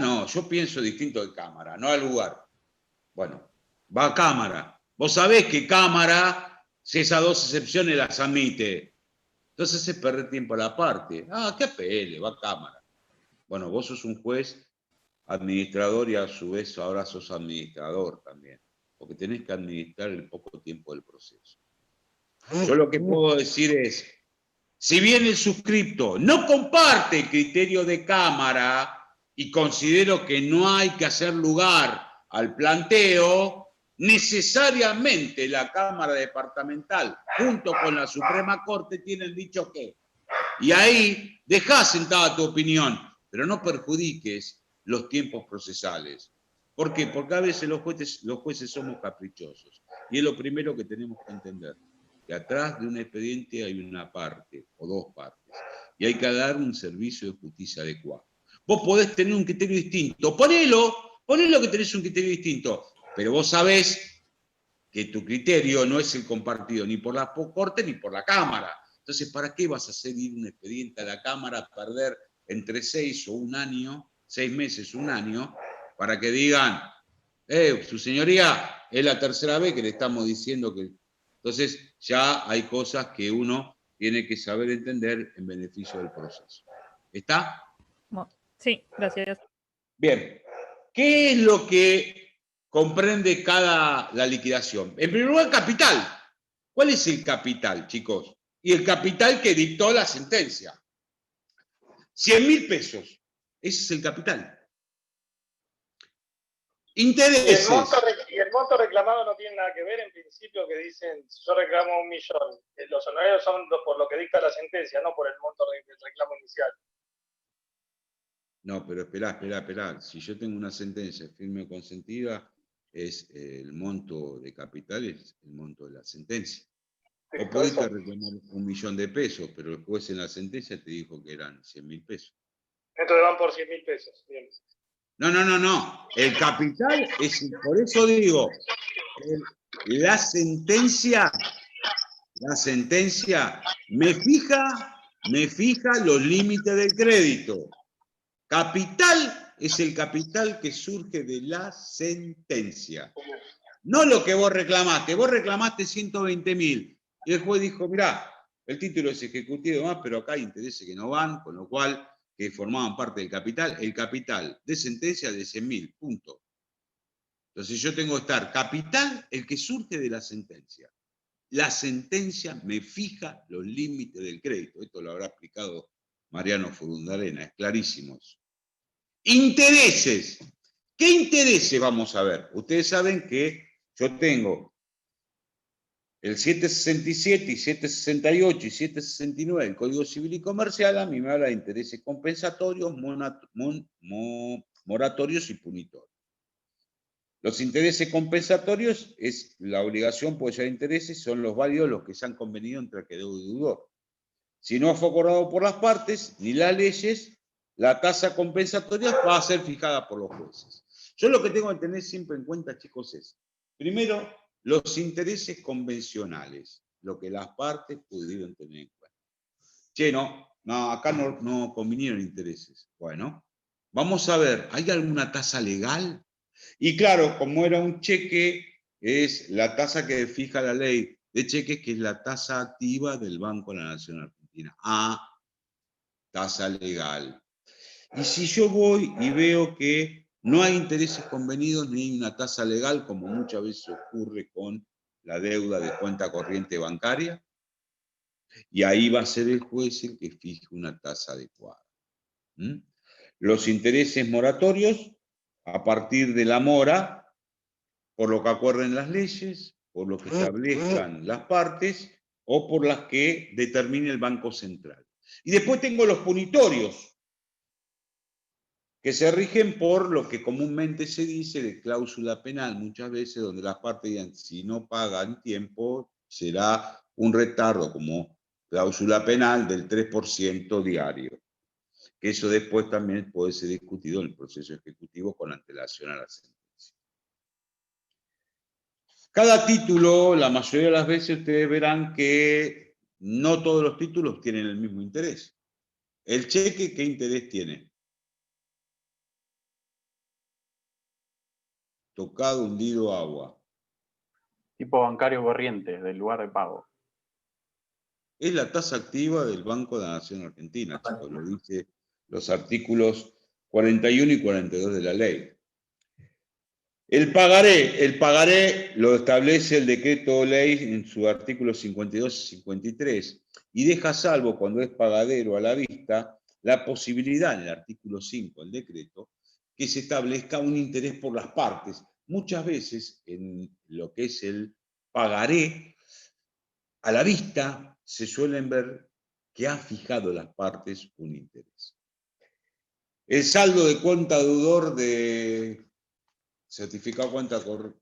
No, yo pienso distinto de cámara, no al lugar. Bueno, va a cámara. Vos sabés que cámara, si esas dos excepciones las admite, entonces es perder tiempo a la parte. ¿Qué apele? Va a cámara. Bueno, vos sos un juez administrador y a su vez ahora sos administrador también, porque tenés que administrar el poco tiempo del proceso. Yo lo que puedo decir es, si bien el suscripto no comparte el criterio de cámara y considero que no hay que hacer lugar al planteo, necesariamente la Cámara Departamental junto con la Suprema Corte tienen dicho que. Y ahí dejá sentada tu opinión, pero no perjudiques los tiempos procesales. ¿Por qué? Porque a veces los jueces somos caprichosos. Y es lo primero que tenemos que entender. Que atrás de un expediente hay una parte o dos partes. Y hay que dar un servicio de justicia adecuado. Vos podés tener un criterio distinto. Ponelo que tenés un criterio distinto. Pero vos sabés que tu criterio no es el compartido ni por la Corte ni por la Cámara. Entonces, ¿para qué vas a hacer ir un expediente a la Cámara a perder entre 6 o un año, 6 meses, un año, para que digan, su señoría, es la tercera vez que le estamos diciendo que... Entonces, ya hay cosas que uno tiene que saber entender en beneficio del proceso. ¿Está? Sí, gracias. Bien. ¿Qué es lo que comprende la liquidación? En primer lugar, capital. ¿Cuál es el capital, chicos? Y el capital que dictó la sentencia. 100.000 pesos. Ese es el capital. Intereses. Y el monto reclamado no tiene nada que ver, en principio, que dicen, si yo reclamo 1 millón, los honorarios son por lo que dicta la sentencia, no por el monto del reclamo inicial. No, pero esperá. Si yo tengo una sentencia firme o consentida, es el monto de capital, es el monto de la sentencia. Sí, o pudiste reclamar 1 millón de pesos, pero el juez en la sentencia te dijo que eran 100.000 pesos. Entonces van por 100.000 pesos. Bien. No. El capital es, por eso digo, la sentencia me fija los límites del crédito. Capital es el capital que surge de la sentencia. No lo que vos reclamaste. Vos reclamaste 120.000. Y el juez dijo, mirá, el título es ejecutivo y demás, pero acá hay intereses que no van, con lo cual, que formaban parte del capital. El capital de sentencia de 100.000, punto. Entonces yo tengo que estar capital, el que surge de la sentencia. La sentencia me fija los límites del crédito. Esto lo habrá explicado Mariano Furundarena, es clarísimo eso. Intereses. ¿Qué intereses vamos a ver? Ustedes saben que yo tengo el 767 y 768 y 769 del Código Civil y Comercial. A mí me habla de intereses compensatorios, moratorios y punitorios. Los intereses compensatorios es la obligación, puede ser intereses, son los válidos los que se han convenido entre acreedor y deudor. Si no fue acordado por las partes ni las leyes, la tasa compensatoria va a ser fijada por los jueces. Yo lo que tengo que tener siempre en cuenta, chicos, es, primero, los intereses convencionales, lo que las partes pudieron tener en cuenta. Che, acá no convinieron intereses. Bueno, vamos a ver, ¿hay alguna tasa legal? Y claro, como era un cheque, es la tasa que fija la ley de cheques, que es la tasa activa del Banco de la Nación Argentina. Tasa legal. Y si yo voy y veo que no hay intereses convenidos ni hay una tasa legal, como muchas veces ocurre con la deuda de cuenta corriente bancaria, y ahí va a ser el juez el que fije una tasa adecuada. Los intereses moratorios, a partir de la mora, por lo que acuerden las leyes, por lo que establezcan las partes, o por las que determine el Banco Central. Y después tengo los punitorios, que se rigen por lo que comúnmente se dice de cláusula penal, muchas veces donde las partes digan, si no pagan tiempo, será un retardo como cláusula penal del 3% diario. Que eso después también puede ser discutido en el proceso ejecutivo con antelación a la sentencia. Cada título, la mayoría de las veces ustedes verán que no todos los títulos tienen el mismo interés. ¿El cheque qué interés tiene? Tocado, hundido, agua. Tipo bancario corriente, del lugar de pago. Es la tasa activa del Banco de la Nación Argentina, chicos, lo dice los artículos 41 y 42 de la ley. El pagaré lo establece el decreto ley en su artículo 52 y 53 y deja salvo cuando es pagadero a la vista la posibilidad en el artículo 5 del decreto que se establezca un interés por las partes. Muchas veces en lo que es el pagaré a la vista se suelen ver que han fijado las partes un interés. El saldo de cuenta deudor de certificado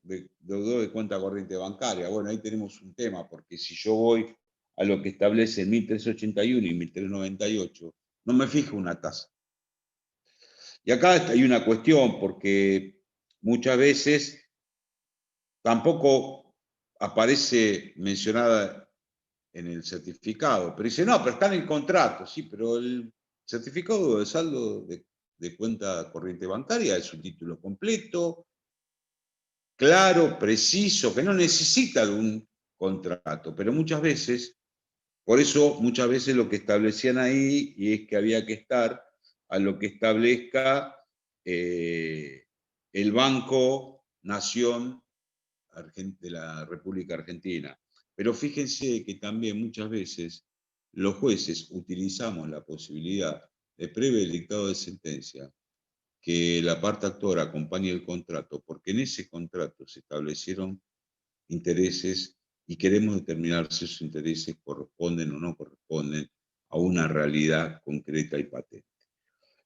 de deudor de cuenta corriente bancaria. Bueno, ahí tenemos un tema, porque si yo voy a lo que establece el 1381 y 1398, no me fijo una tasa. Y acá hay una cuestión, porque muchas veces tampoco aparece mencionada en el certificado, pero dice, no, pero está en el contrato, sí, pero el certificado de saldo de cuenta corriente bancaria es un título completo, claro, preciso, que no necesita de un contrato, pero muchas veces, por eso muchas veces lo que establecían ahí, y es que había que estar a lo que establezca el Banco Nación de la República Argentina. Pero fíjense que también muchas veces los jueces utilizamos la posibilidad de previo el dictado de sentencia que la parte actora acompañe el contrato, porque en ese contrato se establecieron intereses y queremos determinar si esos intereses corresponden o no corresponden a una realidad concreta y patente.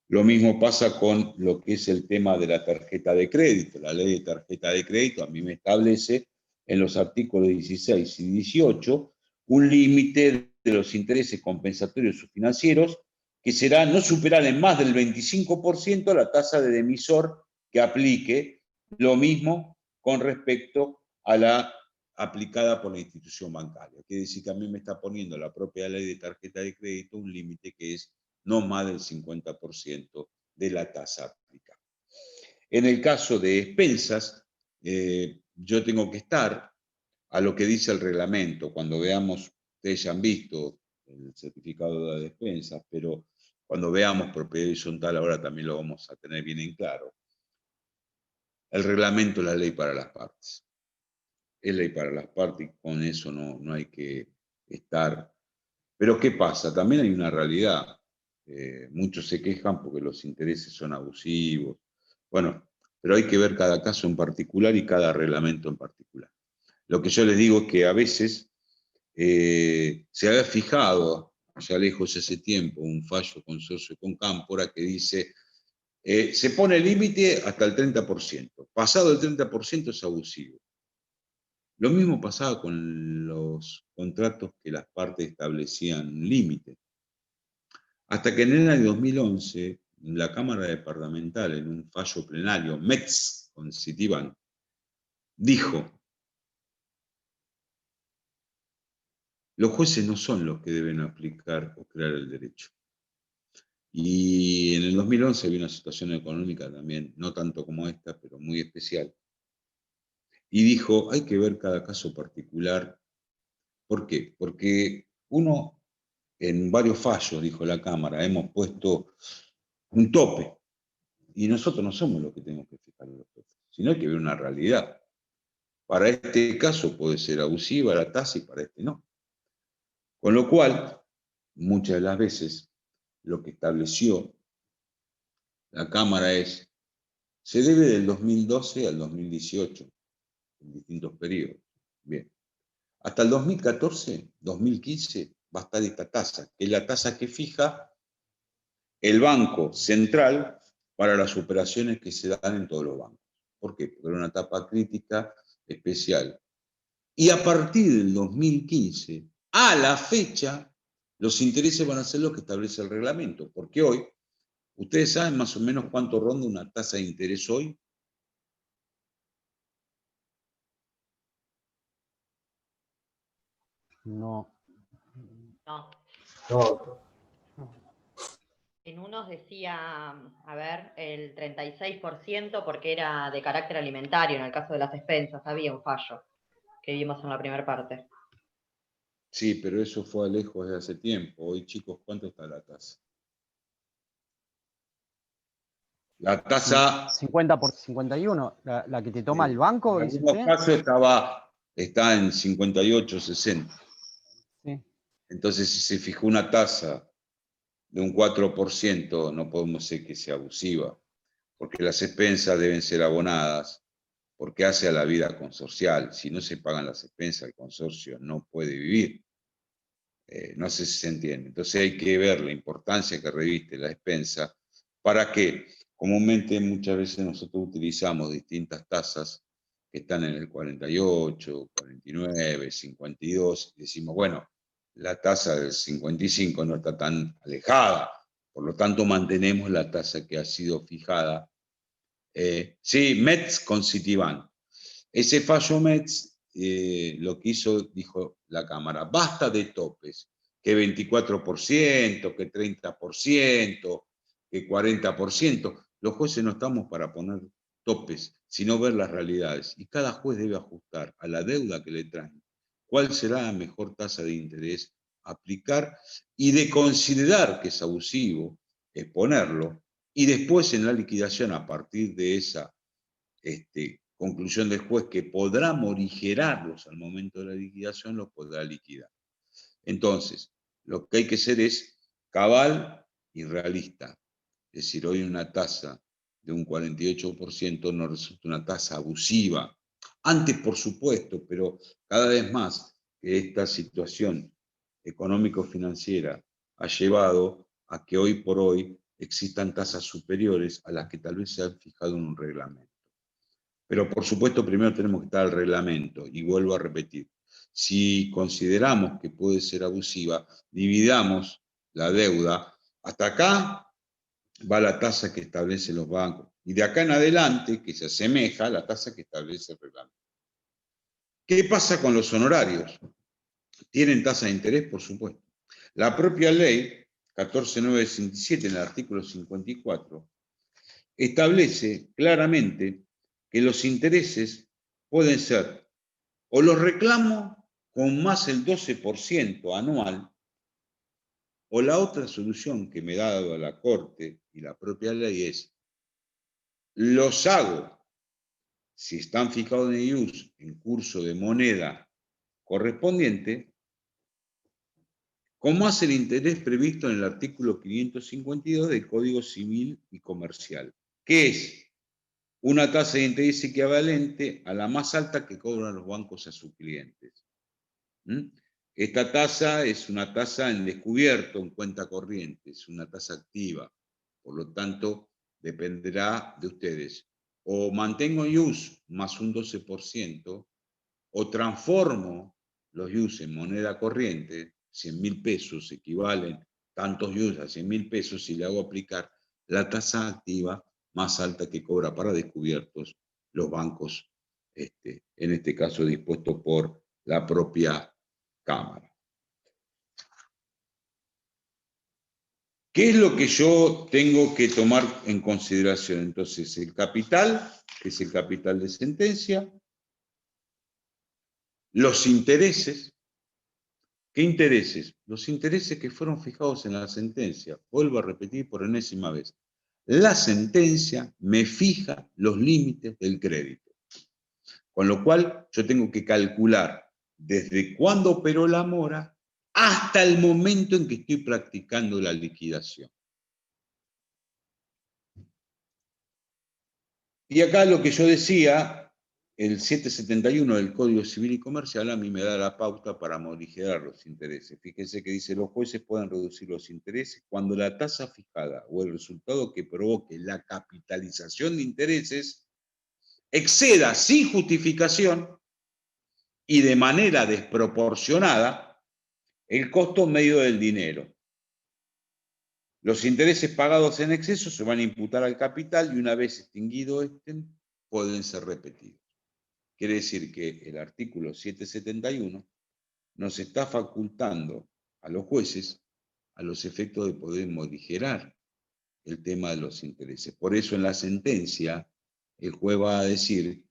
Lo mismo pasa con lo que es el tema de la tarjeta de crédito. La ley de tarjeta de crédito a mí me establece en los artículos 16 y 18 un límite de los intereses compensatorios o financieros que será no superar en más del 25% la tasa del emisor que aplique, lo mismo con respecto a la aplicada por la institución bancaria. Quiere decir que a mí me está poniendo la propia ley de tarjeta de crédito un límite que es no más del 50% de la tasa aplicada. En el caso de expensas, yo tengo que estar a lo que dice el reglamento. Cuando veamos, ustedes ya han visto el certificado de expensas, pero cuando veamos propiedad horizontal, ahora también lo vamos a tener bien en claro. El reglamento es la ley para las partes. Es ley para las partes y con eso no hay que estar. Pero ¿qué pasa? También hay una realidad. Muchos se quejan porque los intereses son abusivos. Bueno, pero hay que ver cada caso en particular y cada reglamento en particular. Lo que yo les digo es que a veces se había fijado, ya lejos ese tiempo, un fallo consorcio con Cámpora que dice, se pone el límite hasta el 30%. Pasado el 30% es abusivo. Lo mismo pasaba con los contratos que las partes establecían límite. Hasta que en el año 2011, la Cámara Departamental, en un fallo plenario, Metz con Citibank, dijo: los jueces no son los que deben aplicar o crear el derecho. Y en el 2011 había una situación económica también, no tanto como esta, pero muy especial. Y dijo, hay que ver cada caso particular. ¿Por qué? Porque uno, en varios fallos, dijo la Cámara, hemos puesto un tope. Y nosotros no somos los que tenemos que fijar los topes, sino hay que ver una realidad. Para este caso puede ser abusiva la tasa y para este no. Con lo cual, muchas de las veces, lo que estableció la Cámara es, se debe del 2012 al 2018, en distintos periodos. Bien. Hasta el 2014, 2015, va a estar esta tasa, que es la tasa que fija el Banco Central para las operaciones que se dan en todos los bancos. ¿Por qué? Porque era una etapa crítica especial. Y a partir del 2015, a la fecha, los intereses van a ser los que establece el reglamento, porque hoy, ¿ustedes saben más o menos cuánto ronda una tasa de interés hoy? No. No. No. En unos decía, a ver, el 36% porque era de carácter alimentario, en el caso de las expensas, había un fallo que vimos en la primera parte. Sí, pero eso fue lejos de hace tiempo. Hoy, chicos, ¿cuánto está la tasa? La tasa... 50 por 51, la que te toma el banco, en dice algunos usted. casos está en 58, 60. Sí. Entonces, si se fijó una tasa de un 4%, no podemos decir que sea abusiva, porque las expensas deben ser abonadas, porque hace a la vida consorcial. Si no se pagan las expensas, el consorcio no puede vivir. No sé si se entiende. Entonces hay que ver la importancia que reviste la expensa para que, comúnmente muchas veces nosotros utilizamos distintas tasas que están en el 48, 49, 52, y decimos, bueno, la tasa del 55 no está tan alejada, por lo tanto mantenemos la tasa que ha sido fijada. Sí, Metz con Citibank. Ese fallo Metz lo que hizo, dijo la Cámara, basta de topes, que 24%, que 30%, que 40%. Los jueces no estamos para poner topes, sino ver las realidades. Y cada juez debe ajustar a la deuda que le traen cuál será la mejor tasa de interés a aplicar y de considerar que es abusivo, exponerlo, y después en la liquidación, a partir de esa conclusión del juez que podrá morigerarlos al momento de la liquidación, los podrá liquidar. Entonces, lo que hay que hacer es cabal y realista. Es decir, hoy una tasa de un 48% nos resulta una tasa abusiva. Antes, por supuesto, pero cada vez más que esta situación económico-financiera ha llevado a que hoy por hoy existan tasas superiores a las que tal vez se han fijado en un reglamento. Pero por supuesto primero tenemos que estar al reglamento, y vuelvo a repetir, si consideramos que puede ser abusiva, dividamos la deuda. Hasta acá va la tasa que establecen los bancos, y de acá en adelante, que se asemeja a la tasa que establece el reglamento. ¿Qué pasa con los honorarios? ¿Tienen tasa de interés? Por supuesto. La propia ley 14.967, en el artículo 54, establece claramente que los intereses pueden ser o los reclamos con más el 12% anual, o la otra solución que me ha dado la Corte y la propia ley es, los hago, si están fijados en el IUS, en curso de moneda correspondiente, con más el interés previsto en el artículo 552 del Código Civil y Comercial, que es una tasa de interés equivalente a la más alta que cobran los bancos a sus clientes. Esta tasa es una tasa en descubierto, en cuenta corriente, es una tasa activa, por lo tanto dependerá de ustedes. O mantengo IUS más un 12%, o transformo los IUS en moneda corriente, 100.000 pesos equivalen tantos IUS a 100.000 pesos, y le hago aplicar la tasa activa más alta que cobra para descubiertos los bancos, en este caso dispuesto por la propia Cámara. ¿Qué es lo que yo tengo que tomar en consideración? Entonces, el capital, que es el capital de sentencia, los intereses. ¿Qué intereses? Los intereses que fueron fijados en la sentencia. Vuelvo a repetir por enésima vez. La sentencia me fija los límites del crédito. Con lo cual, yo tengo que calcular desde cuándo operó la mora hasta el momento en que estoy practicando la liquidación. Y acá lo que yo decía, el 771 del Código Civil y Comercial a mí me da la pauta para morigerar los intereses. Fíjense que dice, los jueces pueden reducir los intereses cuando la tasa fijada o el resultado que provoque la capitalización de intereses exceda sin justificación y de manera desproporcionada el costo medio del dinero. Los intereses pagados en exceso se van a imputar al capital y una vez extinguido pueden ser repetidos. Quiere decir que el artículo 771 nos está facultando a los jueces a los efectos de poder morigerar el tema de los intereses. Por eso en la sentencia el juez va a decir,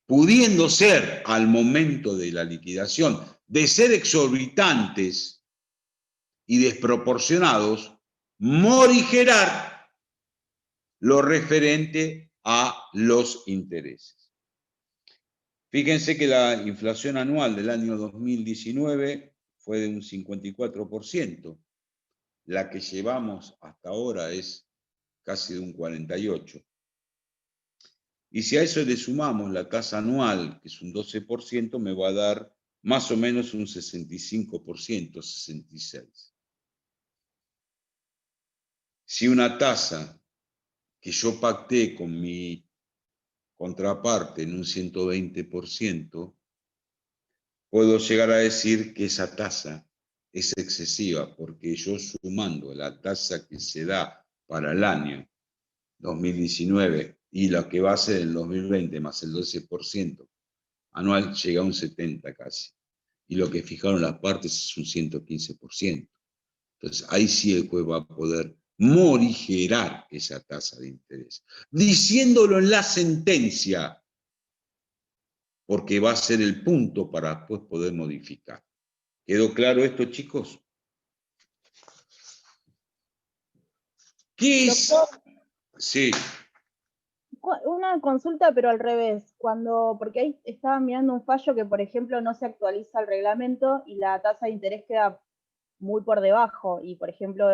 pudiendo ser al momento de la liquidación de ser exorbitantes y desproporcionados, morigerar lo referente a los intereses. Fíjense que la inflación anual del año 2019 fue de un 54%, la que llevamos hasta ahora es casi de un 48%. Y si a eso le sumamos la tasa anual, que es un 12%, me va a dar más o menos un 65%, 66%. Si una tasa que yo pacté con mi contraparte en un 120%, puedo llegar a decir que esa tasa es excesiva, porque yo sumando la tasa que se da para el año 2019 y la que va a ser el 2020 más el 12% anual, llega a un 70% casi. Y lo que fijaron las partes es un 115%. Entonces ahí sí el juez va a poder morigerar esa tasa de interés, diciéndolo en la sentencia, porque va a ser el punto para después poder modificar. ¿Quedó claro esto, chicos? ¿Qué es? Sí. Una consulta, pero al revés. Porque ahí estaba mirando un fallo que, por ejemplo, no se actualiza el reglamento y la tasa de interés queda muy por debajo. Y, por ejemplo,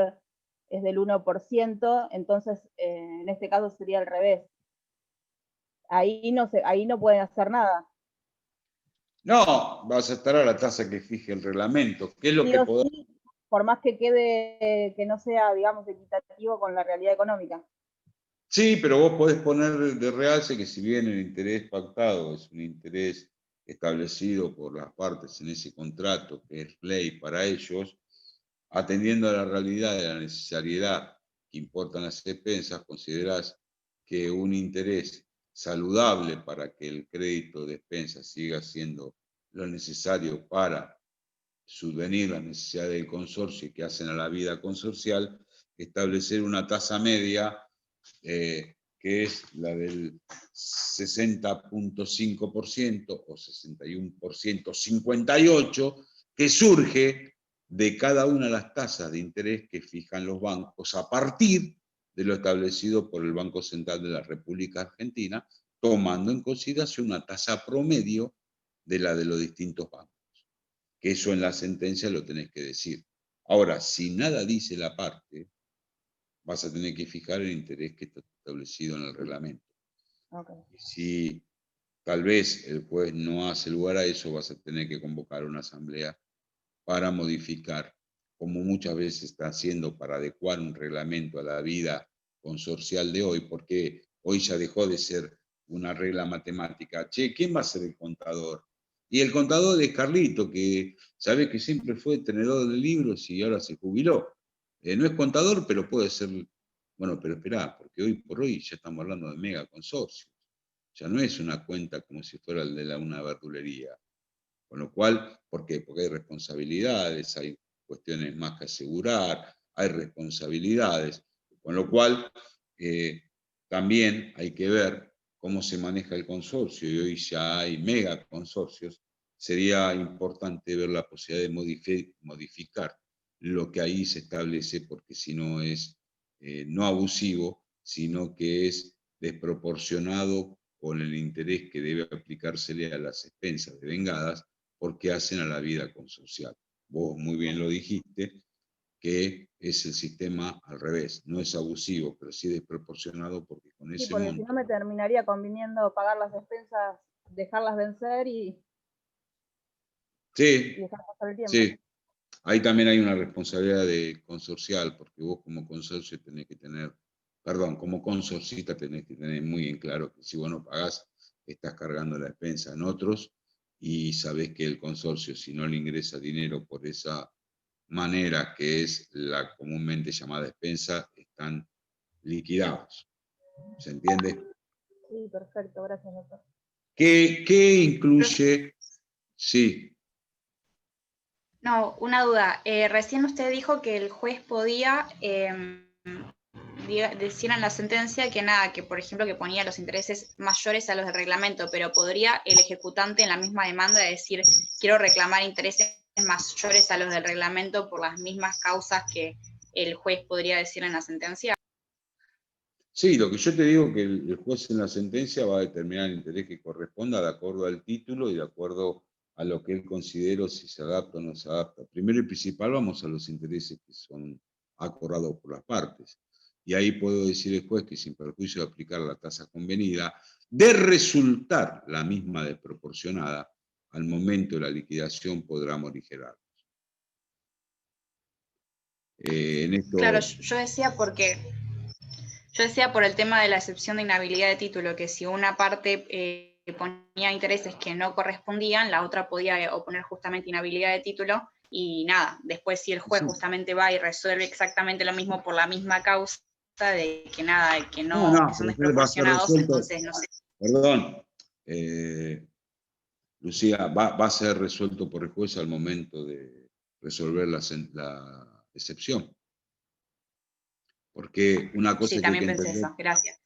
es del 1%, entonces en este caso sería al revés. Ahí no pueden hacer nada. No, vas a estar a la tasa que fije el reglamento. ¿Qué es lo Sí que o podés? sí, por más que quede, que no sea, digamos, equitativo con la realidad económica. Sí, pero vos podés poner de realce que si bien el interés pactado es un interés establecido por las partes en ese contrato, que es ley para ellos, atendiendo a la realidad de la necesariedad que importan las expensas, considerás que un interés saludable para que el crédito de expensas siga siendo lo necesario para subvenir las necesidades del consorcio que hacen a la vida consorcial, establecer una tasa media que es la del 60.5% o 61%, 58%, que surge de cada una de las tasas de interés que fijan los bancos a partir de lo establecido por el Banco Central de la República Argentina, tomando en consideración una tasa promedio de la de los distintos bancos. Que eso en la sentencia lo tenés que decir. Ahora, si nada dice la parte, vas a tener que fijar el interés que está establecido en el reglamento. Okay. Si tal vez el juez no hace lugar a eso, vas a tener que convocar una asamblea para modificar, como muchas veces está haciendo, para adecuar un reglamento a la vida consorcial de hoy, porque hoy ya dejó de ser una regla matemática. Che, ¿quién va a ser el contador? Y el contador es Carlito, que sabe que siempre fue tenedor de libros y ahora se jubiló. No es contador, pero puede ser. Bueno, pero esperá, porque hoy por hoy ya estamos hablando de mega consorcios. Ya no es una cuenta como si fuera el de una verdulería. Con lo cual, ¿por qué? Porque hay responsabilidades, hay cuestiones más que asegurar, hay responsabilidades. Con lo cual, también hay que ver cómo se maneja el consorcio, y hoy ya hay mega consorcios. Sería importante ver la posibilidad de modificar lo que ahí se establece, porque si no es no abusivo, sino que es desproporcionado con el interés que debe aplicársele a las expensas devengadas, porque hacen a la vida consorcial. Vos muy bien lo dijiste, que es el sistema al revés, no es abusivo, pero sí desproporcionado, porque con Sí, ese porque monto... si no me terminaría conviniendo pagar las expensas, dejarlas vencer y Sí, dejar pasar el tiempo. sí. Ahí también hay una responsabilidad de consorcial, porque vos como consorcio tenés que tener, perdón, como consorcista tenés que tener muy en claro que si vos no pagás, estás cargando la expensa en otros, y sabés que el consorcio, si no le ingresa dinero por esa manera que es la comúnmente llamada expensa, están liquidados. ¿Se entiende? Sí, perfecto, gracias, doctor. ¿Qué incluye? Sí. No, una duda. Recién usted dijo que el juez podía decir en la sentencia que nada, que por ejemplo que ponía los intereses mayores a los del reglamento, pero podría el ejecutante en la misma demanda decir quiero reclamar intereses mayores a los del reglamento por las mismas causas que el juez podría decir en la sentencia. Sí, lo que yo te digo que el juez en la sentencia va a determinar el interés que corresponda de acuerdo al título y de acuerdo a lo que él considere si se adapta o no se adapta. Primero y principal vamos a los intereses que son acordados por las partes. Y ahí puedo decir el juez que sin perjuicio de aplicar la tasa convenida, de resultar la misma desproporcionada, al momento de la liquidación podrá morigerarlos. En esto... Claro, yo decía porque... Yo decía por el tema de la excepción de inhabilidad de título, que si una parte ponía intereses que no correspondían, la otra podía oponer justamente inhabilidad de título y nada, después si el juez justamente va y resuelve exactamente lo mismo por la misma causa de que nada, que no que son desproporcionados, entonces no sé. Perdón, Lucía, va a ser resuelto por el juez al momento de resolver la excepción. Porque una cosa Sí, que hay también que pensé entender, eso, gracias.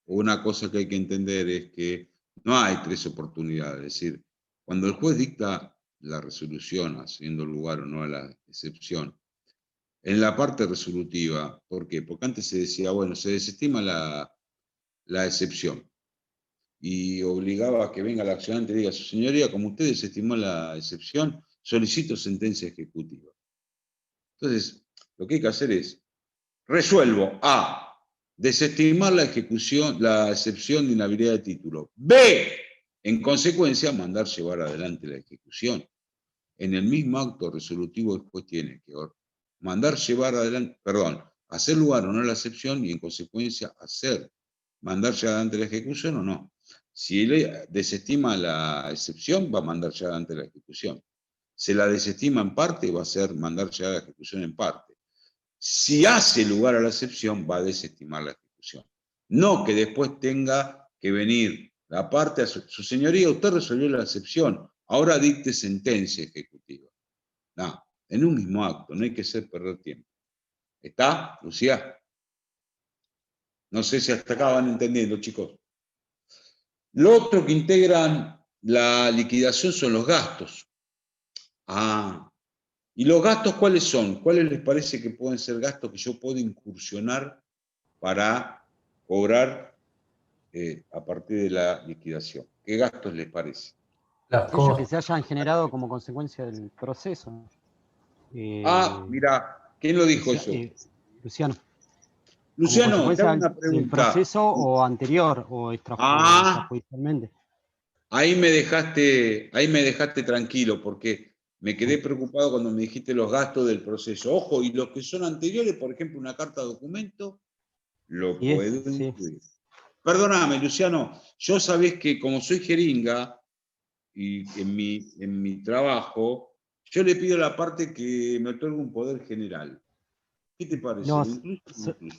una cosa que hay que entender es que no hay tres oportunidades. Es decir, cuando el juez dicta la resolución, haciendo lugar o no a la excepción, en la parte resolutiva, ¿por qué? Porque antes se decía, bueno, se desestima la excepción y obligaba a que venga el accionante y diga, su señoría, como usted desestimó la excepción, solicito sentencia ejecutiva. Entonces, lo que hay que hacer es resuelvo A, desestimar la ejecución, la excepción de inhabilidad de título. B, en consecuencia, mandar llevar adelante la ejecución. En el mismo acto resolutivo después tiene que mandar llevar adelante, perdón, hacer lugar o no la excepción y en consecuencia mandar llevar adelante la ejecución o no. Si él desestima la excepción, va a mandar llevar adelante la ejecución. Se la desestima en parte, va a ser mandar llevar la ejecución en parte. Si hace lugar a la excepción, va a desestimar la ejecución. No que después tenga que venir la parte a su señoría, usted resolvió la excepción, ahora dicte sentencia ejecutiva. No, en un mismo acto, no hay que hacer perder tiempo. ¿Está, Lucía? No sé si hasta acá van entendiendo, chicos. Lo otro que integran la liquidación son los gastos. ¿Y los gastos cuáles son? ¿Cuáles les parece que pueden ser gastos que yo puedo incursionar para cobrar a partir de la liquidación? ¿Qué gastos les parece? Aquellos que se hayan generado como consecuencia del proceso. Mira, ¿quién lo dijo eso? Luciano. Luciano, te hago una pregunta. ¿Del proceso o anterior o extrajudicialmente? Ahí me dejaste tranquilo porque me quedé preocupado cuando me dijiste los gastos del proceso. Ojo, y los que son anteriores, por ejemplo, una carta de documento, lo puedo incluir. Perdóname, Luciano, yo sabés que como soy jeringa y en mi trabajo, yo le pido la parte que me otorga un poder general. ¿Qué te parece? No,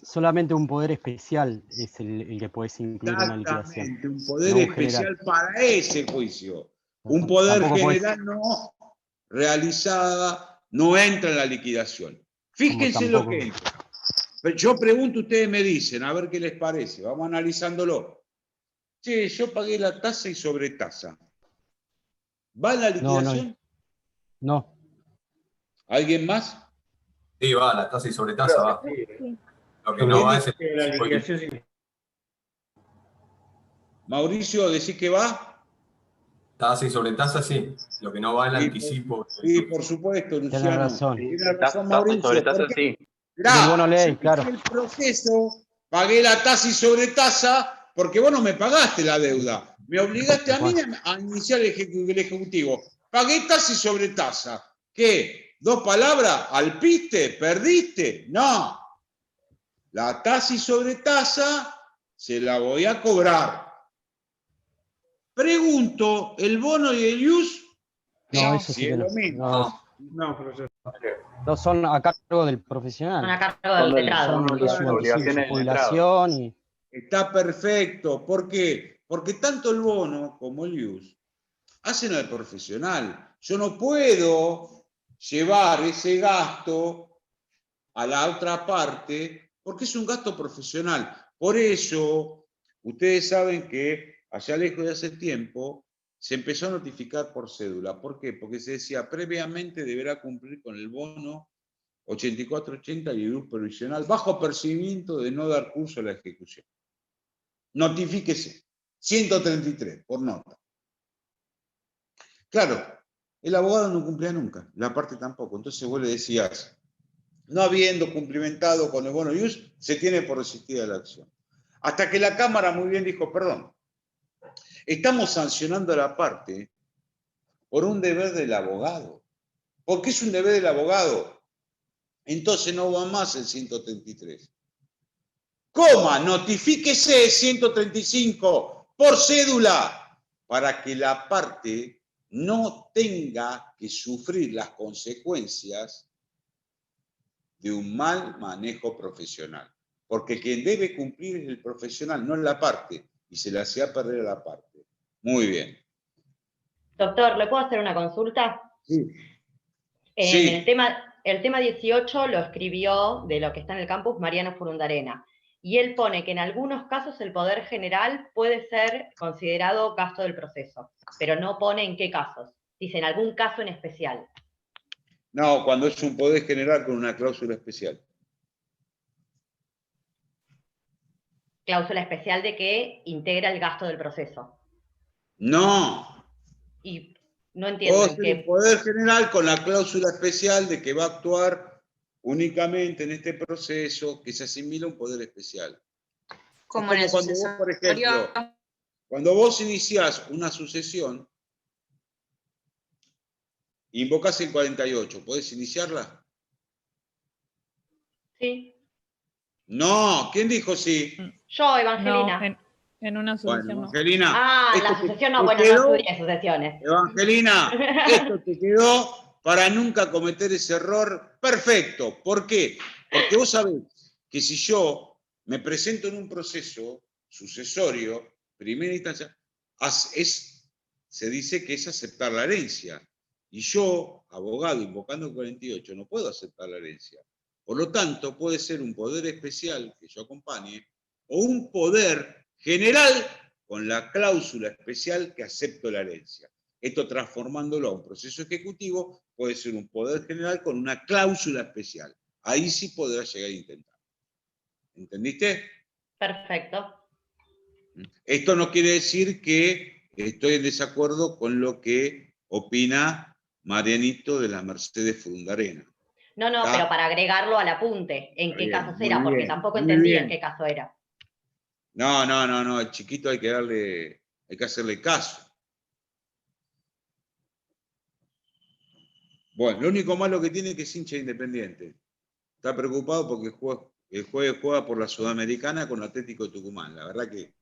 solamente un poder especial es el que podés incluir en una liquidación. Exactamente, un poder especial para ese juicio. Un poder general no realizada, no entra en la liquidación. Fíjense lo que entra. Yo pregunto, ustedes me dicen, a ver qué les parece. Vamos analizándolo. Che, yo pagué la tasa y sobretasa. ¿Va en la liquidación? No. ¿Alguien más? Sí, va, la tasa y sobretasa va. Lo que no va es la liquidación. Mauricio, ¿decís que va? Tasa y sobretasa, sí. Lo que no va es el anticipo. Sí, por supuesto, Luciano. Tienes razón. Tienes razón, Mauricio. Sobretasa, sí. Mirá, el proceso, pagué la tasa y sobretasa porque vos no me pagaste la deuda. Me obligaste a mí a iniciar el ejecutivo. Pagué tasa y sobretasa. ¿Qué? ¿Dos palabras? ¿Alpiste? ¿Perdiste? No. La tasa y sobretasa se la voy a cobrar. Pregunto, ¿el bono y el IUS? No, eso sí que no. No, profesor. No son a cargo del profesional. Son a cargo del letrado. Son obligaciones de jubilación. Está perfecto. ¿Por qué? Porque tanto el bono como el IUS hacen al profesional. Yo no puedo llevar ese gasto a la otra parte porque es un gasto profesional. Por eso, ustedes saben que allá lejos de hace tiempo se empezó a notificar por cédula. ¿Por qué? Porque se decía previamente deberá cumplir con el bono 8480 y el IUS provisional bajo apercibimiento de no dar curso a la ejecución. Notifíquese. 133 por nota. Claro, el abogado no cumplía nunca, la parte tampoco. Entonces vos le decías, no habiendo cumplimentado con el bono IUS, se tiene por resistida la acción. Hasta que la Cámara muy bien dijo, perdón, estamos sancionando a la parte por un deber del abogado. ¿Por qué es un deber del abogado? Entonces no va más el 133. Coma, notifíquese 135 por cédula para que la parte no tenga que sufrir las consecuencias de un mal manejo profesional. Porque quien debe cumplir es el profesional, no la parte, y se le hacía perder a la parte. Muy bien. Doctor, ¿le puedo hacer una consulta? Sí. Sí. El tema 18 lo escribió de lo que está en el campus Mariano Furundarena. Y él pone que en algunos casos el poder general puede ser considerado gasto del proceso, pero no pone en qué casos. Dice en algún caso en especial. No, cuando es un poder general con una cláusula especial. Cláusula especial de que integra el gasto del proceso. No. Y no entiendo en qué. Un poder general con la cláusula especial de que va a actuar únicamente en este proceso que se asimila un poder especial. Como en el cuando vos, por ejemplo, cuando vos iniciás una sucesión, invocás el 48, ¿podés iniciarla? Sí. No, ¿quién dijo sí? Yo, Evangelina. No, en una sucesión Bueno, Evangelina. Ah, en la esto sucesión te no, bueno, quedó, no estudié sucesiones. Evangelina, esto te quedó para nunca cometer ese error perfecto. ¿Por qué? Porque vos sabés que si yo me presento en un proceso sucesorio, primera instancia, se dice que es aceptar la herencia. Y yo, abogado, invocando el 48, no puedo aceptar la herencia. Por lo tanto, puede ser un poder especial que yo acompañe o un poder general con la cláusula especial que acepto la herencia. Esto transformándolo a un proceso ejecutivo puede ser un poder general con una cláusula especial. Ahí sí podrá llegar a intentar. ¿Entendiste? Perfecto. Esto no quiere decir que estoy en desacuerdo con lo que opina Marianito de la Mercedes Fundarena. No, ¿Está? pero para agregarlo al apunte, en qué casos era, porque tampoco entendí en qué caso era. No, al chiquito hay que hacerle caso. Bueno, lo único malo que tiene es que es hincha Independiente. Está preocupado porque el jueves juega por la Sudamericana con Atlético de Tucumán. La verdad que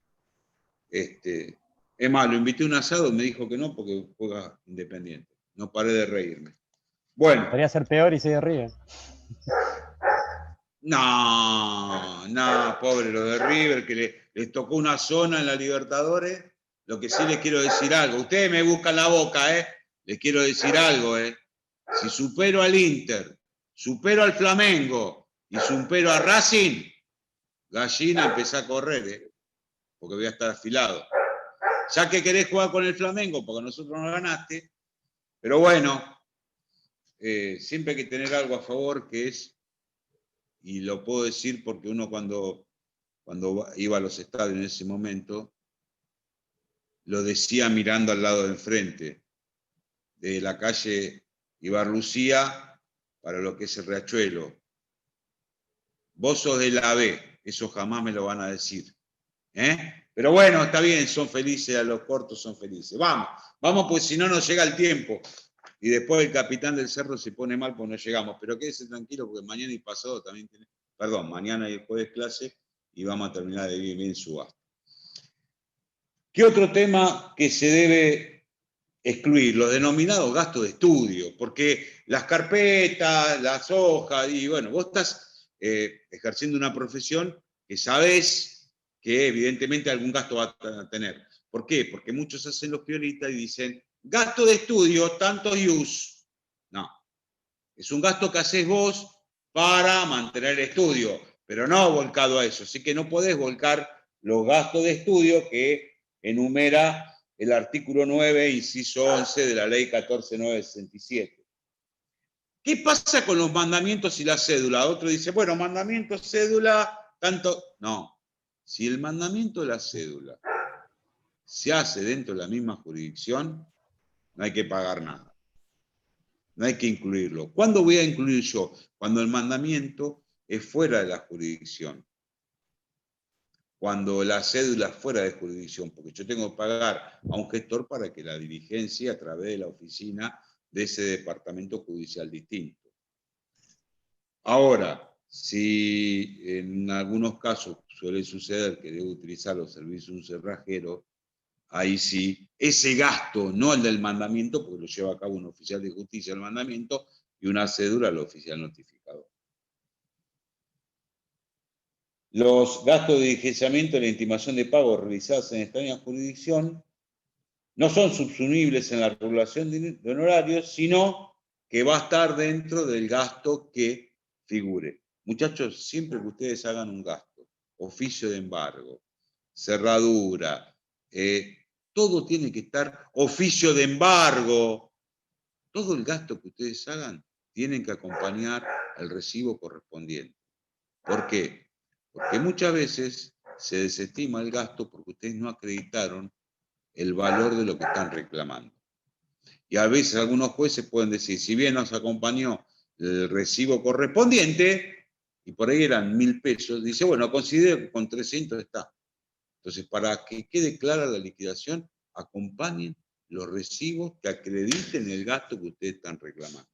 es más, lo invité a un asado y me dijo que no porque juega Independiente. No paré de reírme. Bueno. Podría ser peor y se ríe. No, pobre lo de River, que les tocó una zona en la Libertadores. Lo que sí les quiero decir algo. Ustedes me buscan la boca, ¿eh? Les quiero decir algo, ¿eh? Si supero al Inter, supero al Flamengo y supero a Racing, gallina, empecé a correr, ¿eh? Porque voy a estar afilado. Ya que querés jugar con el Flamengo, porque nosotros no ganaste, pero bueno, siempre hay que tener algo a favor que es, y lo puedo decir porque uno cuando iba a los estadios en ese momento, lo decía mirando al lado de enfrente, de la calle Ibarlucía para lo que es el Riachuelo. Vos sos de la B, eso jamás me lo van a decir. Pero bueno, está bien, son felices, a los cortos son felices. Vamos, pues si no nos llega el tiempo. Y después el capitán del Cerro se pone mal pues no llegamos. Pero quédese tranquilo porque mañana y pasado también mañana y el jueves clase y vamos a terminar de bien su gasto. ¿Qué otro tema que se debe excluir? Los denominados gastos de estudio, porque las carpetas, las hojas, y bueno, vos estás ejerciendo una profesión que sabés que evidentemente algún gasto va a tener. ¿Por qué? Porque muchos hacen los piolitas y dicen, gasto de estudio, tanto use. No, es un gasto que haces vos para mantener el estudio, pero no volcado a eso. Así que no podés volcar los gastos de estudio que enumera el artículo 9, inciso 11 de la ley 14.967. ¿Qué pasa con los mandamientos y la cédula? Otro dice, bueno, mandamiento, cédula, tanto... No, si el mandamiento de la cédula se hace dentro de la misma jurisdicción, no hay que pagar nada. No hay que incluirlo. ¿Cuándo voy a incluir yo? Cuando el mandamiento es fuera de la jurisdicción. Cuando la cédula es fuera de jurisdicción, porque yo tengo que pagar a un gestor para que la diligencia a través de la oficina de ese departamento judicial distinto. Ahora, si en algunos casos suele suceder que debo utilizar los servicios de un cerrajero, ahí sí, ese gasto, no el del mandamiento, porque lo lleva a cabo un oficial de justicia el mandamiento, y una cédula al oficial notificador. Los gastos de diligenciamiento y la intimación de pago realizadas en extraña jurisdicción no son subsumibles en la regulación de honorarios, sino que va a estar dentro del gasto que figure. Muchachos, siempre que ustedes hagan un gasto, oficio de embargo, cerradura, todo tiene que estar, oficio de embargo, todo el gasto que ustedes hagan tienen que acompañar el recibo correspondiente. ¿Por qué? Porque muchas veces se desestima el gasto porque ustedes no acreditaron el valor de lo que están reclamando. Y a veces algunos jueces pueden decir, si bien nos acompañó el recibo correspondiente, y por ahí eran 1.000 pesos, dice, bueno, considero que con 300 está. Entonces, para que quede clara la liquidación, acompañen los recibos que acrediten el gasto que ustedes están reclamando.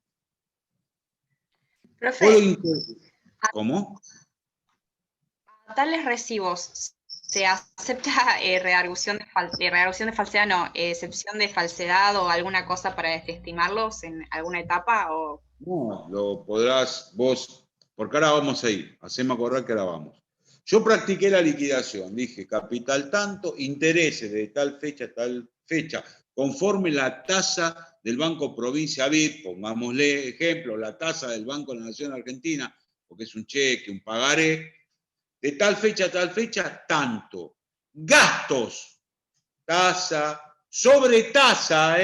Profe, ¿Cómo? a tales recibos, ¿se acepta reargución de falsedad, no, excepción de falsedad o alguna cosa para desestimarlos en alguna etapa? O... No, lo podrás vos, porque ahora vamos a ir, hacemos acordar que ahora vamos. Yo practiqué la liquidación, dije capital tanto, intereses de tal fecha a tal fecha, conforme la tasa del Banco Provincia BID, pongámosle ejemplo, la tasa del Banco de la Nación Argentina, porque es un cheque, un pagaré, de tal fecha a tal fecha, tanto. Gastos, tasa, sobre tasa,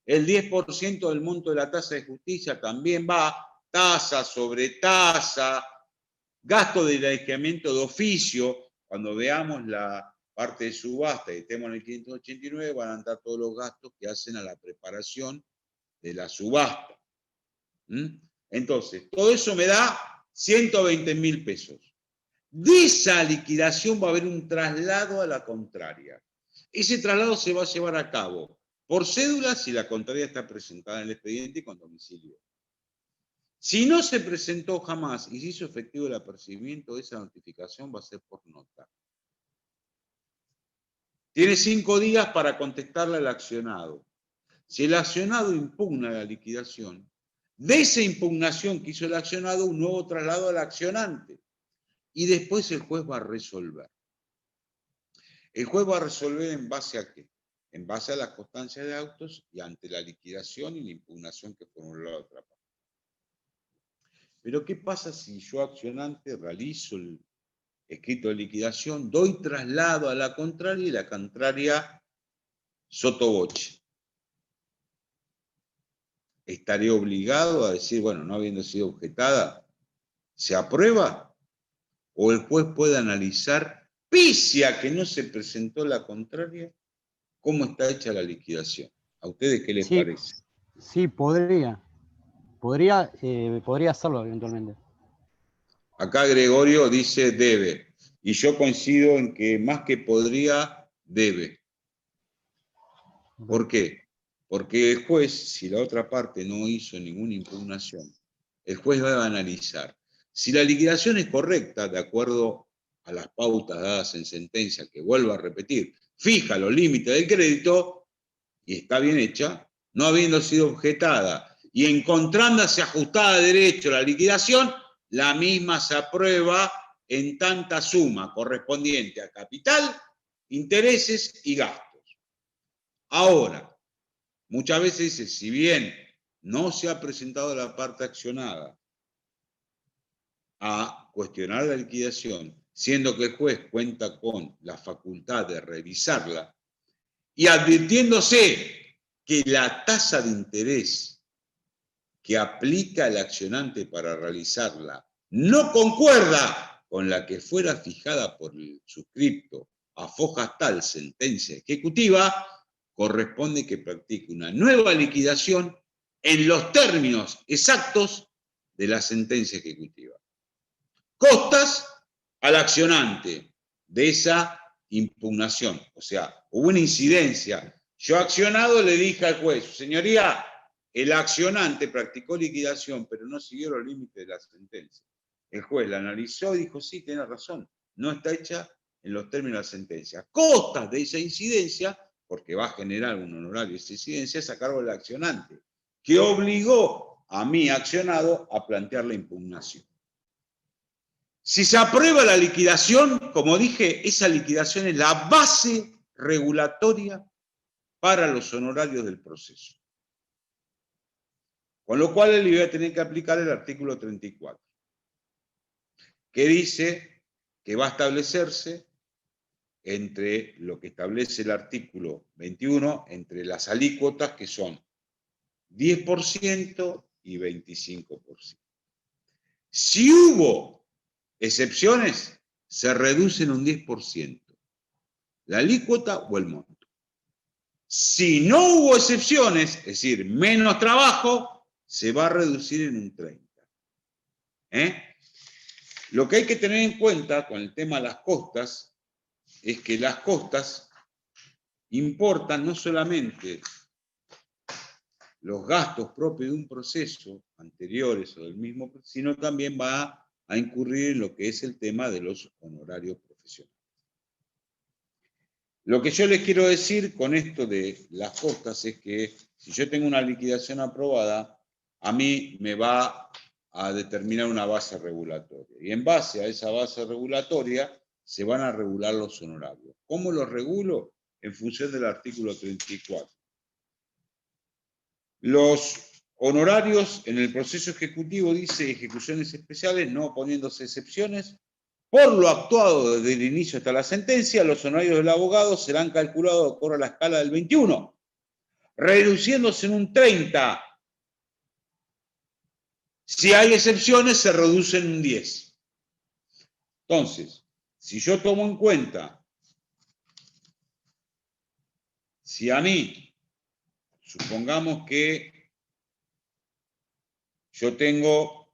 el 10% del monto de la tasa de justicia también va, tasa sobre tasa, gasto de alejamiento de oficio, cuando veamos la parte de subasta y estemos en el 589, van a andar todos los gastos que hacen a la preparación de la subasta. Entonces, todo eso me da 120.000 pesos. De esa liquidación va a haber un traslado a la contraria. Ese traslado se va a llevar a cabo por cédula si la contraria está presentada en el expediente y con domicilio. Si no se presentó jamás y se hizo efectivo el apercibimiento, esa notificación va a ser por nota. Tiene 5 días para contestarle al accionado. Si el accionado impugna la liquidación, de esa impugnación que hizo el accionado, un nuevo traslado al accionante. Y después el juez va a resolver. El juez va a resolver en base a qué? En base a las constancias de autos y ante la liquidación y la impugnación que formuló la otra parte. Pero ¿qué pasa si yo, accionante, realizo el escrito de liquidación, doy traslado a la contraria y la contraria sotoboche? ¿Estaré obligado a decir, bueno, no habiendo sido objetada, se aprueba? ¿O el juez puede analizar, pese a que no se presentó la contraria, cómo está hecha la liquidación? ¿A ustedes qué les parece? Sí, podría. Podría hacerlo eventualmente. Acá Gregorio dice debe. Y yo coincido en que más que podría, debe. ¿Por qué? Porque el juez, si la otra parte no hizo ninguna impugnación, el juez va a analizar. Si la liquidación es correcta, de acuerdo a las pautas dadas en sentencia, que vuelvo a repetir, fija los límites del crédito y está bien hecha, no habiendo sido objetada y encontrándose ajustada de derecho la liquidación, la misma se aprueba en tanta suma correspondiente a capital, intereses y gastos. Ahora, muchas veces dice, si bien no se ha presentado la parte accionada a cuestionar la liquidación, siendo que el juez cuenta con la facultad de revisarla y advirtiéndose que la tasa de interés que aplica el accionante para realizarla no concuerda con la que fuera fijada por el suscripto a foja tal sentencia ejecutiva, corresponde que practique una nueva liquidación en los términos exactos de la sentencia ejecutiva. Costas al accionante de esa impugnación. O sea, hubo una incidencia. Yo, accionado, le dije al juez, señoría, el accionante practicó liquidación, pero no siguió los límites de la sentencia. El juez la analizó y dijo, sí, tiene razón, no está hecha en los términos de la sentencia. Costas de esa incidencia, porque va a generar un honorario esa incidencia, es a cargo del accionante, que obligó a mi accionado a plantear la impugnación. Si se aprueba la liquidación, como dije, esa liquidación es la base regulatoria para los honorarios del proceso. Con lo cual le voy a tener que aplicar el artículo 34, que dice que va a establecerse entre lo que establece el artículo 21, entre las alícuotas que son 10% y 25%. Si hubo excepciones, se reducen un 10%, la alícuota o el monto. Si no hubo excepciones, es decir, menos trabajo, se va a reducir en un 30%. Lo que hay que tener en cuenta con el tema de las costas es que las costas importan no solamente los gastos propios de un proceso, anteriores o del mismo, sino también va a incurrir en lo que es el tema de los honorarios profesionales. Lo que yo les quiero decir con esto de las costas es que si yo tengo una liquidación aprobada, a mí me va a determinar una base regulatoria. Y en base a esa base regulatoria se van a regular los honorarios. ¿Cómo los regulo? En función del artículo 34. Los honorarios en el proceso ejecutivo dice ejecuciones especiales, no poniéndose excepciones. Por lo actuado desde el inicio hasta la sentencia, los honorarios del abogado serán calculados de acuerdo a la escala del 21, reduciéndose en un 30. Si hay excepciones, se reduce en un 10. Entonces, si yo tomo en cuenta, si a mí, supongamos que yo tengo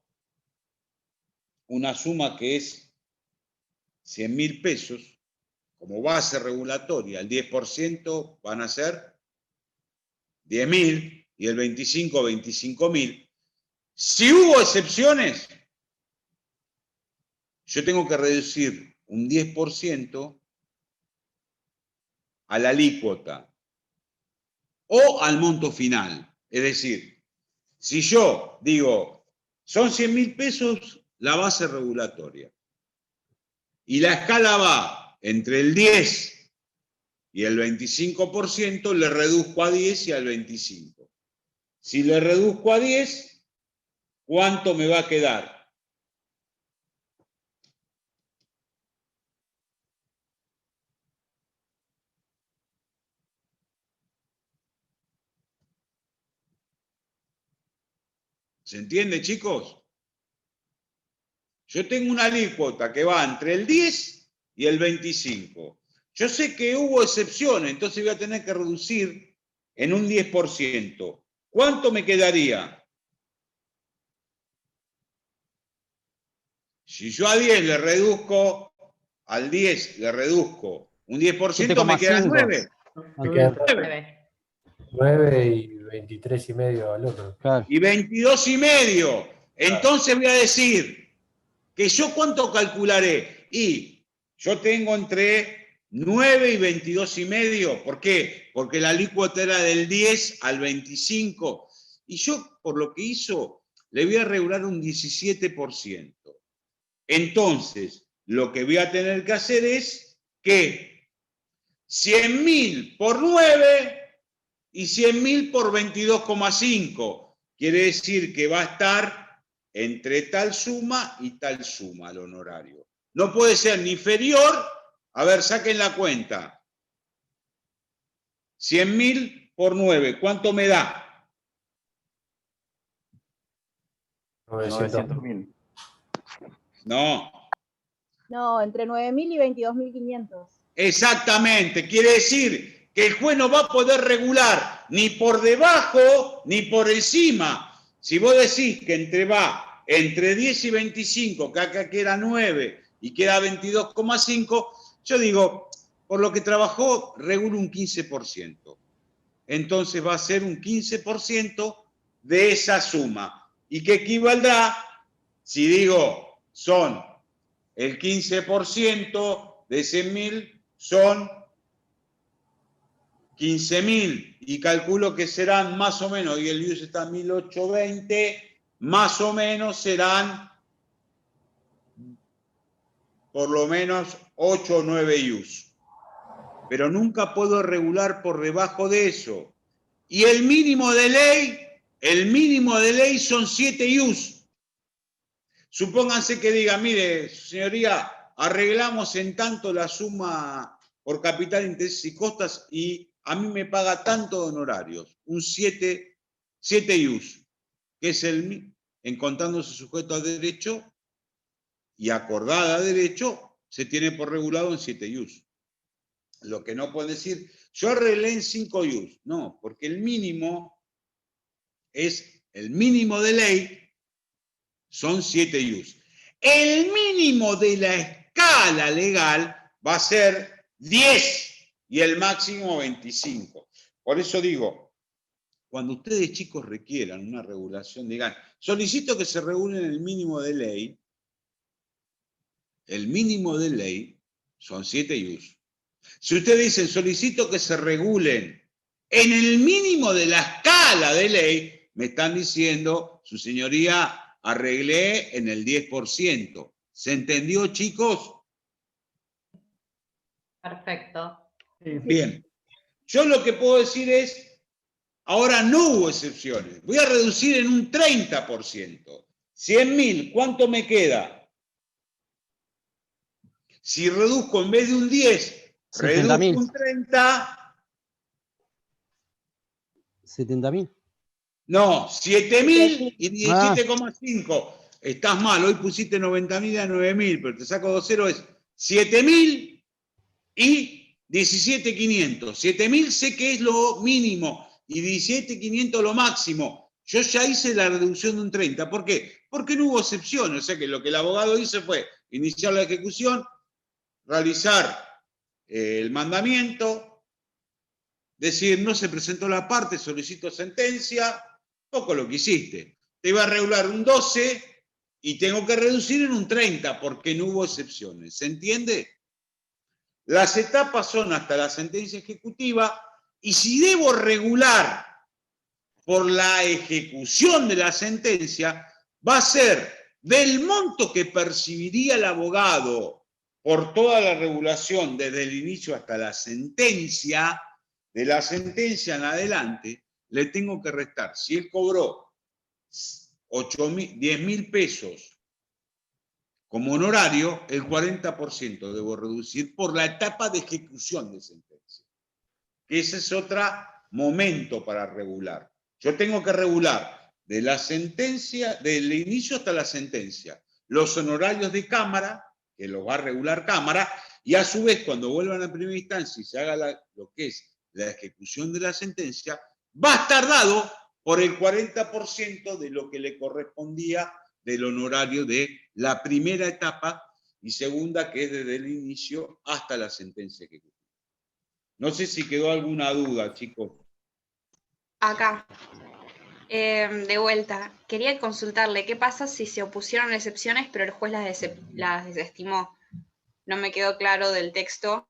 una suma que es 100.000 pesos, como base regulatoria, el 10% van a ser 10.000 y el 25, 25.000. Si hubo excepciones, yo tengo que reducir un 10% a la alícuota o al monto final. Es decir, si yo digo, son 100.000 pesos la base regulatoria y la escala va entre el 10 y el 25%, le reduzco a 10 y al 25. Si le reduzco a 10, ¿cuánto me va a quedar? ¿Se entiende, chicos? Yo tengo una alícuota que va entre el 10 y el 25. Yo sé que hubo excepciones, entonces voy a tener que reducir en un 10%. ¿Cuánto me quedaría? Si yo a 10 le reduzco, al 10 le reduzco un 10%, me quedan 9. Me quedan 9 y 23 y medio al otro. Claro. Y 22 y medio. Entonces voy a decir que yo cuánto calcularé. Y yo tengo entre 9 y 22 y medio. ¿Por qué? Porque la alícuota era del 10 al 25. Y yo, por lo que hizo, le voy a regular un 17%. Entonces, lo que voy a tener que hacer es que 100.000 por 9 y 100.000 por 22,5. Quiere decir que va a estar entre tal suma y tal suma el honorario. No puede ser ni inferior, a ver, saquen la cuenta. 100.000 por 9, ¿cuánto me da? 900.000. No. No, entre 9.000 y 22.500. Exactamente, quiere decir que el juez no va a poder regular ni por debajo ni por encima. Si vos decís que va entre 10 y 25, que acá queda 9 y queda 22,5, yo digo, por lo que trabajó, regulo un 15%. Entonces va a ser un 15% de esa suma. ¿Y qué equivaldrá? Si digo, son el 15% de 100.000, son 15.000. Y calculo que serán más o menos, y el IUS está en 1.820, más o menos serán por lo menos 8 o 9 IUS. Pero nunca puedo regular por debajo de eso. Y el mínimo de ley son 7 IUS. Supónganse que diga, mire, señoría, arreglamos en tanto la suma por capital, intereses y costas y a mí me paga tanto de honorarios, un 7 IUS, que es encontrándose sujeto a derecho y acordada a derecho, se tiene por regulado en 7 IUS. Lo que no puede decir, yo arreglé en 5 IUS. No, porque el mínimo es el mínimo de ley son 7 IUs. El mínimo de la escala legal va a ser 10 y el máximo 25. Por eso digo, cuando ustedes chicos requieran una regulación, digan, solicito que se regulen el mínimo de ley. El mínimo de ley son 7 IUs. Si ustedes dicen, solicito que se regulen en el mínimo de la escala de ley, me están diciendo, su señoría, arreglé en el 10%. ¿Se entendió, chicos? Perfecto. Bien. Yo lo que puedo decir es, ahora no hubo excepciones. Voy a reducir en un 30%. 100.000, ¿cuánto me queda? Si reduzco en vez de un 10, reduzco un 30. 70.000. No, 7.000 y 17,5. Estás mal, hoy pusiste 90.000 a 9.000, pero te saco 2 ceros, es 7.000 y 17.500. 7.000 sé que es lo mínimo y 17.500 lo máximo. Yo ya hice la reducción de un 30. ¿Por qué? Porque no hubo excepciones. O sea que lo que el abogado hizo fue iniciar la ejecución, realizar el mandamiento, decir, no se presentó la parte, solicito sentencia, poco lo que hiciste. Te iba a regular un 12 y tengo que reducir en un 30 porque no hubo excepciones. ¿Se entiende? Las etapas son hasta la sentencia ejecutiva y si debo regular por la ejecución de la sentencia, va a ser del monto que percibiría el abogado por toda la regulación desde el inicio hasta la sentencia, de la sentencia en adelante, le tengo que restar. Si él cobró 10.000 pesos como honorario, el 40% debo reducir por la etapa de ejecución de sentencia. Ese es otro momento para regular. Yo tengo que regular de la sentencia, del inicio hasta la sentencia, los honorarios de cámara, que los va a regular cámara, y a su vez, cuando vuelvan a primera instancia y se haga lo que es la ejecución de la sentencia, va a estar dado por el 40% de lo que le correspondía del honorario de la primera etapa y segunda, que es desde el inicio hasta la sentencia ejecutiva. No sé si quedó alguna duda, chicos. Acá, de vuelta, quería consultarle, ¿qué pasa si se opusieron excepciones pero el juez las desestimó? No me quedó claro del texto.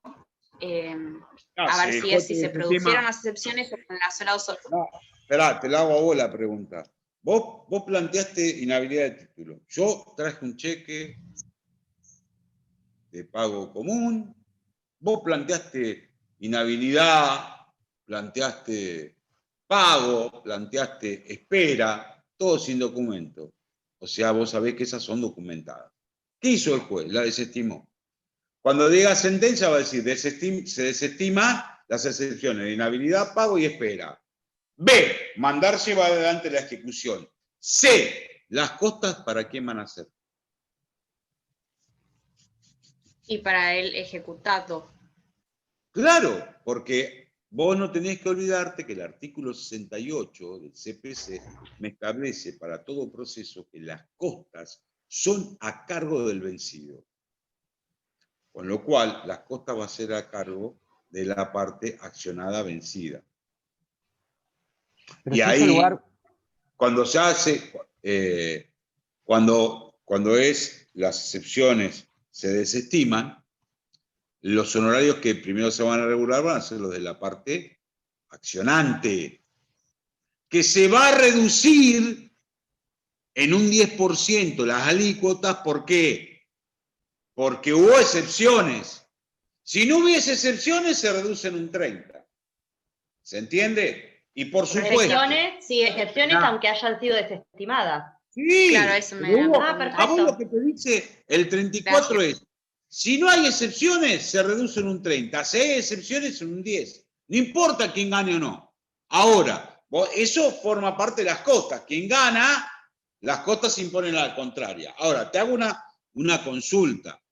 A ver si se produjeron las excepciones o con la sola No, esperá, te la hago a vos la pregunta. Vos planteaste inhabilidad de título. Yo traje un cheque de pago común. Vos planteaste inhabilidad, planteaste pago, planteaste espera, todo sin documento. O sea, vos sabés que esas son documentadas. ¿Qué hizo el juez? La desestimó. Cuando diga sentencia va a decir, se desestima las excepciones de inhabilidad, pago y espera. B, mandar llevar adelante la ejecución. C, las costas, ¿para quién van a ser? y para el ejecutado. Claro, porque vos no tenés que olvidarte que el artículo 68 del CPC me establece para todo proceso que las costas son a cargo del vencido. Con lo cual, las costas va a ser a cargo de la parte accionada vencida. Pero y si ahí, lugar... cuando se hace, cuando las excepciones se desestiman, los honorarios que primero se van a regular van a ser los de la parte accionante, que se va a reducir en un 10% las alícuotas. ¿Por qué? Porque hubo excepciones. Si no hubiese excepciones, se reducen un 30%. ¿Se entiende? Y por supuesto... Excepciones aunque hayan sido desestimadas. Sí, claro, eso me a perfecto. vos lo que te dice el 34 es, si no hay excepciones, se reduce en un 30. Si hay excepciones, en un 10. No importa quién gane o no. Ahora, eso forma parte de las costas. Quien gana, las costas se imponen a la contraria. Ahora, te hago una consulta.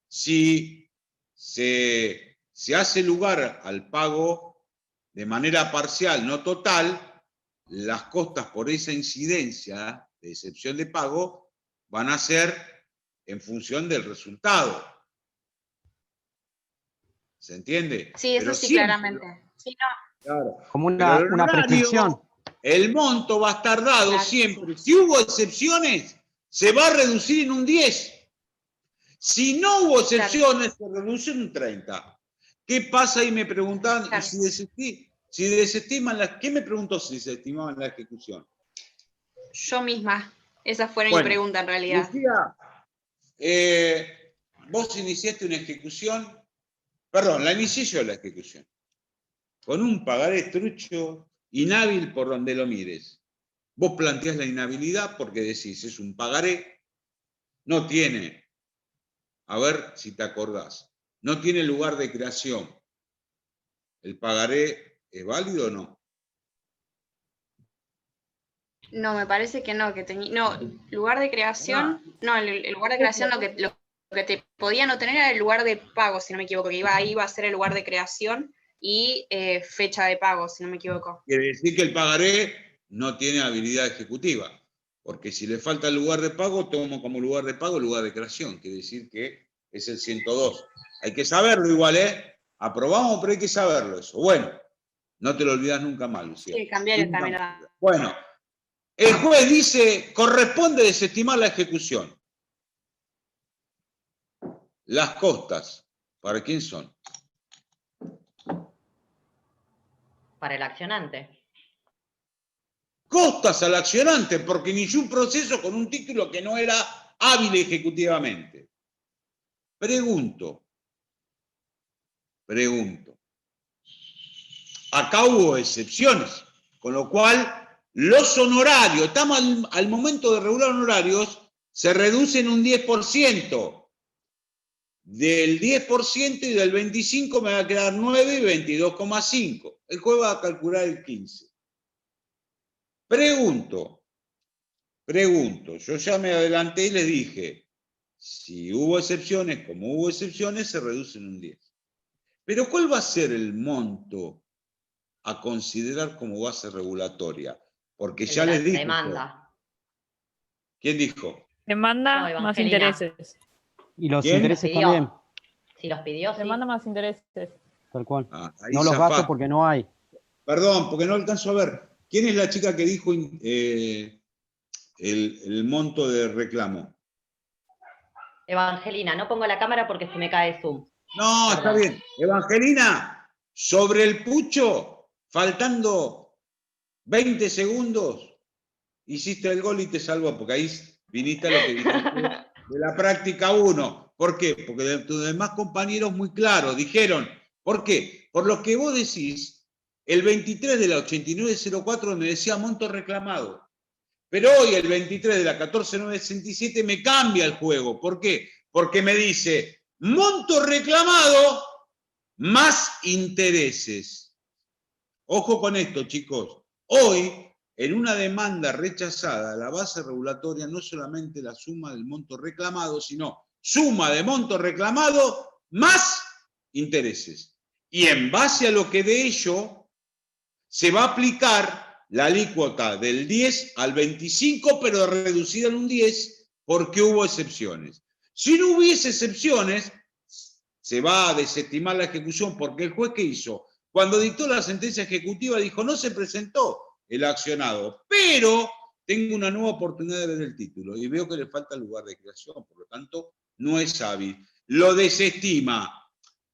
Si se hace lugar al pago de manera parcial, no total, las costas por esa incidencia de excepción de pago van a ser en función del resultado. ¿Se entiende? Sí, eso Pero sí, siempre, claramente. Sí, no. claro, Como pero el una horario, prescripción. el monto va a estar dado Claro, siempre. sí. Si hubo excepciones, se va a reducir en un 10. Si no hubo excepciones, se reduce en un 30. ¿Qué pasa? Y me preguntaban, Claro. ¿y si desestiman la... ¿Qué me preguntó si desestimaban la ejecución? Yo misma. Esa fue mi Bueno, pregunta en realidad. Lucía, vos iniciaste una ejecución, perdón, la inicié yo la ejecución, con un pagaré trucho, inhábil por donde lo mires. Vos planteás la inhabilidad porque decís, es un pagaré, no tiene, a ver si te acordás, no tiene lugar de creación. ¿El pagaré es válido o no? No, me parece que no, que tenía. No, lugar de creación. No, el lugar de creación lo que te podía no tener era el lugar de pago, si no me equivoco, que ahí iba a ser el lugar de creación y fecha de pago, si no me equivoco. Quiere decir que el pagaré no tiene habilidad ejecutiva, porque si le falta el lugar de pago, tomo como lugar de pago el lugar de creación, quiere decir que es el 102. Hay que saberlo igual, ¿eh? Aprobamos, pero hay que saberlo eso. Bueno, no te lo olvidas nunca más, Lucía. Sí, cambiar también. Bueno, el juez dice, corresponde desestimar la ejecución. Las costas, ¿para quién son? Para el accionante. Costas al accionante, porque inició un proceso con un título que no era hábil ejecutivamente. Pregunto. Acá hubo excepciones, con lo cual los honorarios, estamos al momento de regular honorarios, se reducen un 10%. Del 10% y del 25% me va a quedar 9 y 22,5. El juez va a calcular el 15. Pregunto, yo ya me adelanté y les dije, si hubo excepciones, como hubo excepciones, se reduce en un 10. Pero ¿cuál va a ser el monto a considerar como base regulatoria? Porque ya les dije. Demanda. ¿Quién dijo? Demanda No, más Evangelina. intereses. Y los ¿Quién? intereses Pidió. también, Si los pidió, sí. Demanda más intereses. tal cual. Ahí No los zafá. gasto porque no hay. Perdón, porque no alcanzo a ver. ¿Quién es la chica que dijo el monto de reclamo? Evangelina, no pongo la cámara porque se me cae Zoom. No, Perdón. está bien. Evangelina, sobre el pucho, faltando 20 segundos, hiciste el gol y te salvó, porque ahí viniste a lo que dijiste de la práctica 1. ¿Por qué? Porque tus demás compañeros muy claros dijeron, ¿por qué? Por lo que vos decís, el 23 de la 8904 me decía monto reclamado, pero hoy el 23 de la 14967 me cambia el juego. ¿Por qué? Porque me dice monto reclamado más intereses. Ojo con esto, chicos. Hoy, en una demanda rechazada, la base regulatoria no es solamente la suma del monto reclamado, sino suma de monto reclamado más intereses. Y en base a lo que de ello se va a aplicar la alícuota del 10 al 25, pero reducida en un 10 porque hubo excepciones. Si no hubiese excepciones, se va a desestimar la ejecución porque el juez, ¿qué hizo? Cuando dictó la sentencia ejecutiva dijo, no se presentó el accionado, pero tengo una nueva oportunidad de ver el título y veo que le falta lugar de creación, por lo tanto, no es hábil. Lo desestima.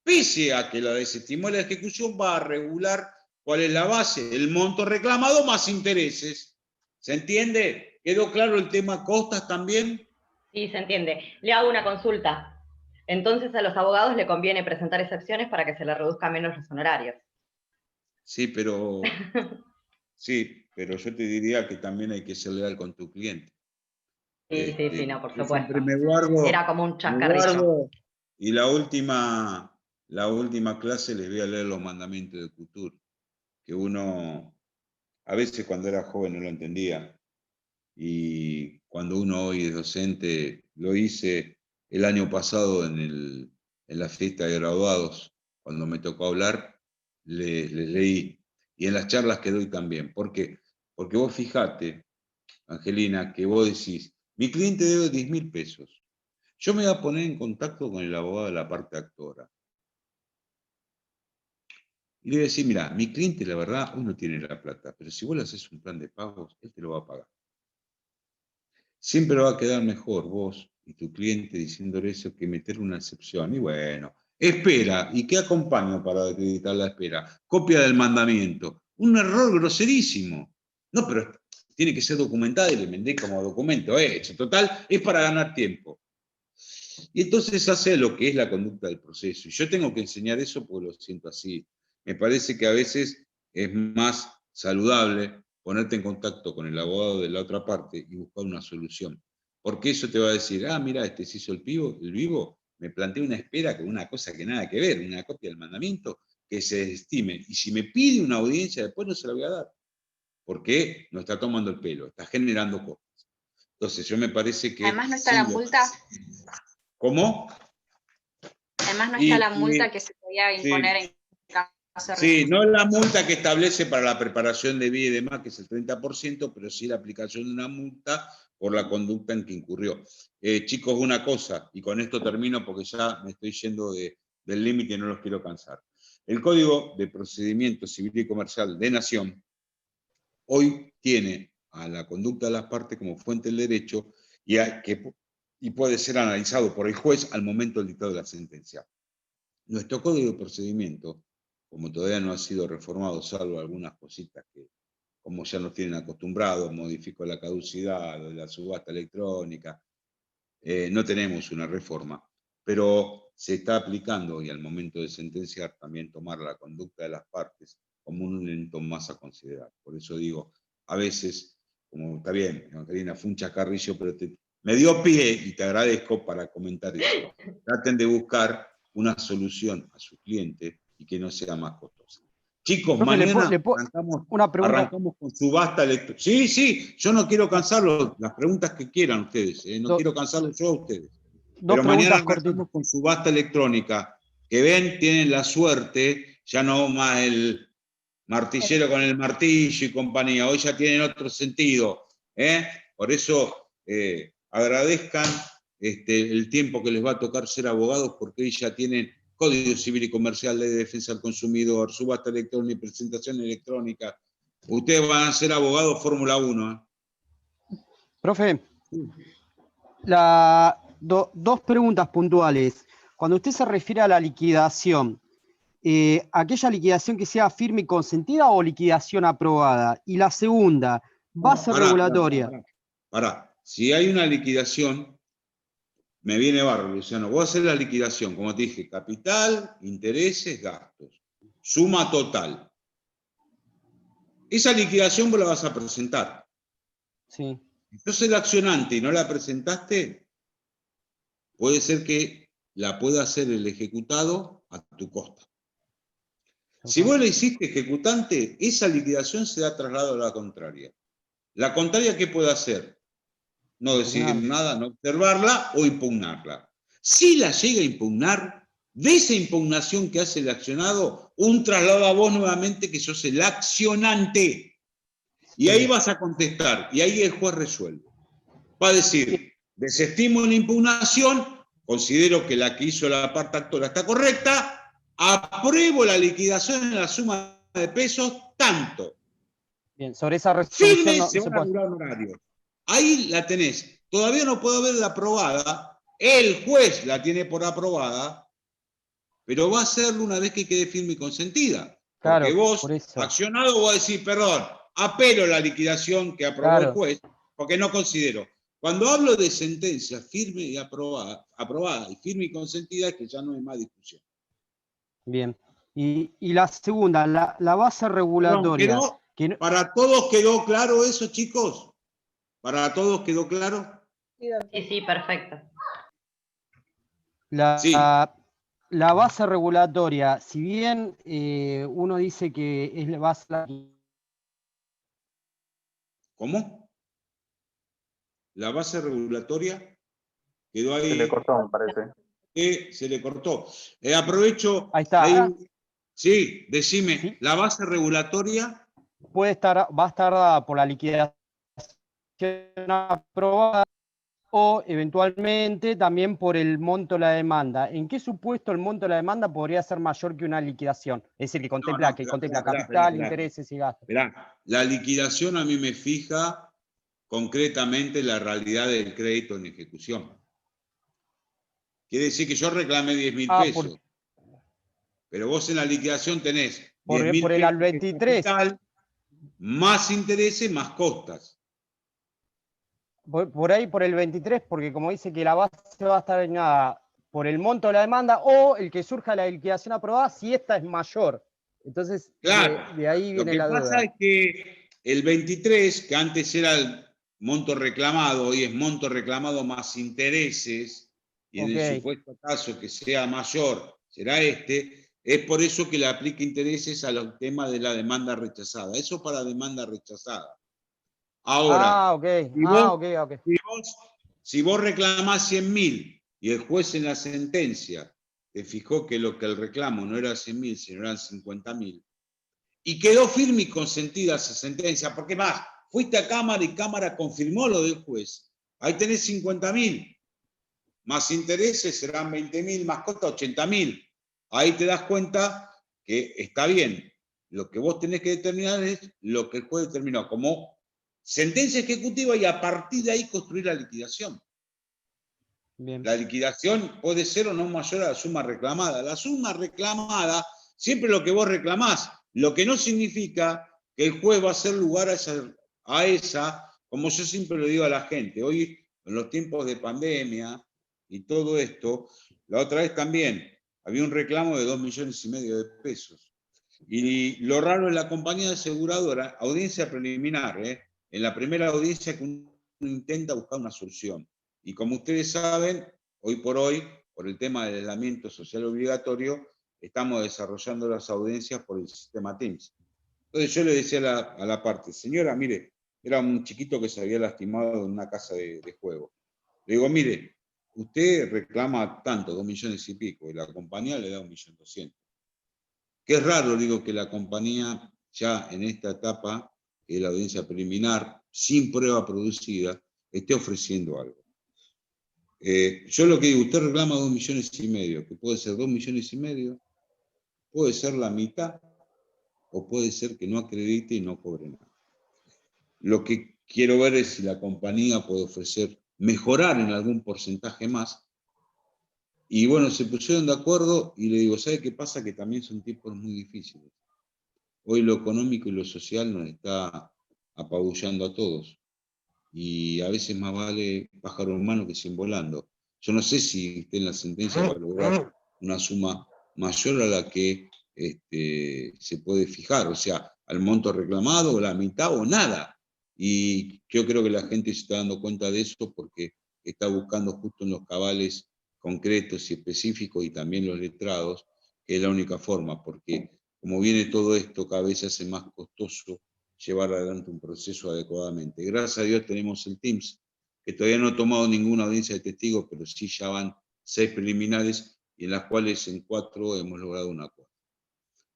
Pese a que la desestimó la ejecución, va a regular cuál es la base, el monto reclamado más intereses. ¿Se entiende? ¿Quedó claro el tema costas también? Sí, se entiende. Le hago una consulta. Entonces a los abogados le conviene presentar excepciones para que se les reduzcan menos los honorarios. Sí, pero yo te diría que también hay que ser leal con tu cliente. Sí, no, por supuesto. Siempre me guardo. Era como un chascarrillo. Y la última clase les voy a leer los mandamientos de Couture, que uno, a veces cuando era joven no lo entendía, y cuando uno hoy es docente, lo hice el año pasado en la fiesta de graduados, cuando me tocó hablar, les leí, y en las charlas que doy también. ¿Por qué? Porque vos fijate, Angelina, que vos decís, mi cliente debe 10.000 pesos. Yo me voy a poner en contacto con el abogado de la parte actora. Y le voy a decir, mira, mi cliente, la verdad, hoy no tiene la plata, pero si vos le haces un plan de pagos, él te lo va a pagar. Siempre va a quedar mejor vos y tu cliente diciéndole eso que meter una excepción. Y bueno, espera. ¿Y qué acompaño para acreditar la espera? Copia del mandamiento. Un error groserísimo. No, pero tiene que ser documentada y le mandé como documento hecho. Total, es para ganar tiempo. Y entonces hace lo que es la conducta del proceso. Y yo tengo que enseñar eso porque lo siento así. Me parece que a veces es más saludable ponerte en contacto con el abogado de la otra parte y buscar una solución. Porque eso te va a decir, ah, mira, este se hizo el vivo, me plantea una espera con una cosa que nada que ver, una copia del mandamiento que se desestime. Y si me pide una audiencia, después no se la voy a dar. Porque no está tomando el pelo, está generando cosas. Entonces, yo me parece que... Además no está la multa. ¿Cómo? Además no está la multa que se podía imponer en caso de... Sí, no la multa que establece para la preparación de vía y demás, que es el 30%, pero sí la aplicación de una multa por la conducta en que incurrió. Chicos, una cosa, y con esto termino porque ya me estoy yendo del límite y no los quiero cansar. El Código de Procedimiento Civil y Comercial de Nación hoy tiene a la conducta de las partes como fuente del derecho y puede ser analizado por el juez al momento del dictado de la sentencia. Nuestro Código de Procedimiento, como todavía no ha sido reformado, salvo algunas cositas que, como ya nos tienen acostumbrados, modificó la caducidad, la subasta electrónica, no tenemos una reforma, pero se está aplicando y al momento de sentenciar también tomar la conducta de las partes como un elemento más a considerar. Por eso digo, a veces, como está bien, Angelina, fue un chacarrillo, pero me dio pie y te agradezco para comentar eso. Traten de buscar una solución a su cliente y que no sea más costosa. Chicos, profe, mañana arrancamos con subasta electrónica. Sí, yo no quiero cansarlos, las preguntas que quieran ustedes, no quiero cansarlos yo a ustedes. Pero mañana arrancamos con subasta electrónica, que ven, tienen la suerte, ya no más el martillero con el martillo y compañía, hoy ya tienen otro sentido. Por eso agradezcan el tiempo que les va a tocar ser abogados, porque hoy ya tienen Código Civil y Comercial, Ley de Defensa del Consumidor, subasta electrónica y presentación electrónica. Ustedes van a ser abogados Fórmula 1. Profe, dos preguntas puntuales. Cuando usted se refiere a la liquidación, ¿aquella liquidación que sea firme y consentida o liquidación aprobada? Y la segunda, base regulatoria. Si hay una liquidación, me viene barro, Luciano. Voy a hacer la liquidación, como te dije, capital, intereses, gastos. Suma total. Esa liquidación vos la vas a presentar. Sí. Si sos el accionante y no la presentaste, puede ser que la pueda hacer el ejecutado a tu costa. Si vos la hiciste ejecutante, esa liquidación se da traslado a la contraria. ¿La contraria qué puede hacer? No decidir nada, no observarla o impugnarla. Si la llega a impugnar, de esa impugnación que hace el accionado, un traslado a vos nuevamente que sos el accionante. Y ahí vas a contestar, y ahí el juez resuelve. Va a decir, desestimo la impugnación, considero que la que hizo la parte actora está correcta, apruebo la liquidación en la suma de pesos, tanto. Bien, sobre esa resolución no se van a durar horarios. Ahí la tenés. Todavía no puedo verla aprobada. El juez la tiene por aprobada, pero va a hacerlo una vez que quede firme y consentida. Claro, porque vos, accionado, vas a decir, perdón, apelo la liquidación que aprobó el juez, porque no considero. Cuando hablo de sentencia firme y aprobada y firme y consentida, es que ya no hay más discusión. Bien. Y la segunda, la base regulatoria. Perdón, ¿para todos quedó claro eso, chicos? ¿Para todos quedó claro? Sí, perfecto. La base regulatoria, si bien uno dice que es la base... ¿Cómo? La base regulatoria quedó ahí. Se le cortó, me parece. Se le cortó. Aprovecho. Ahí está. Sí, decime, ¿sí? La base regulatoria va a estar dada por la liquidación aprobada o eventualmente también por el monto de la demanda. ¿En qué supuesto el monto de la demanda podría ser mayor que una liquidación? Es decir, que contempla, capital, intereses y gastos. Mirá, la liquidación a mí me fija concretamente la realidad del crédito en ejecución. Quiere decir que yo reclamé 10.000 pesos. Pero vos en la liquidación tenés 10.000 por el al 23. Capital, más intereses, más costas. Por ahí, por el 23, porque como dice que la base va a estar dañada por el monto de la demanda o el que surja la liquidación aprobada si esta es mayor. Entonces, claro, de ahí viene la duda. Lo que pasa es que el 23, que antes era el monto reclamado, hoy es monto reclamado más intereses, y en el supuesto caso que sea mayor, será es por eso que le aplica intereses a los temas de la demanda rechazada. Eso para demanda rechazada. Ahora, si vos reclamás 100.000 y el juez en la sentencia te fijó que lo que el reclamo no era 100.000, sino eran 50.000, y quedó firme y consentida esa sentencia, porque más, fuiste a Cámara y Cámara confirmó lo del juez, ahí tenés 50.000, más intereses serán 20.000, más costas 80.000. Ahí te das cuenta que está bien. Lo que vos tenés que determinar es lo que el juez determinó como sentencia ejecutiva y a partir de ahí construir la liquidación. Bien. La liquidación puede ser o no mayor a la suma reclamada. La suma reclamada, siempre lo que vos reclamás, lo que no significa que el juez va a hacer lugar a esa, como yo siempre le digo a la gente, hoy en los tiempos de pandemia y todo esto, la otra vez también había un reclamo de 2,5 millones de pesos. Y lo raro en la compañía aseguradora, audiencia preliminar, en la primera audiencia que uno intenta buscar una solución. Y como ustedes saben, hoy, por el tema del aislamiento social obligatorio, estamos desarrollando las audiencias por el sistema Teams. Entonces yo le decía a la parte, señora, mire, era un chiquito que se había lastimado en una casa de juego. Le digo, mire, usted reclama tanto, 2 millones y pico, y la compañía le da 1.200.000. Que es raro, digo, que la compañía ya en esta etapa, que es la audiencia preliminar, sin prueba producida, esté ofreciendo algo. Yo lo que digo, usted reclama 2,5 millones, que puede ser 2,5 millones, puede ser la mitad, o puede ser que no acredite y no cobre nada. Lo que quiero ver es si la compañía puede ofrecer, mejorar en algún porcentaje más. Y bueno, se pusieron de acuerdo y le digo, ¿sabe qué pasa? Que también son tiempos muy difíciles. Hoy lo económico y lo social nos está apabullando a todos. Y a veces más vale pájaro en mano que 100 volando. Yo no sé si usted en la sentencia va a lograr una suma mayor a la que se puede fijar, o sea, al monto reclamado, o la mitad, o nada. Y yo creo que la gente se está dando cuenta de eso porque está buscando justo en los cabales concretos y específicos y también los letrados, que es la única forma, porque como viene todo esto, cada vez se hace más costoso llevar adelante un proceso adecuadamente. Gracias a Dios tenemos el Teams, que todavía no ha tomado ninguna audiencia de testigos, pero sí ya van 6 preliminares, y en las cuales en 4 hemos logrado un acuerdo.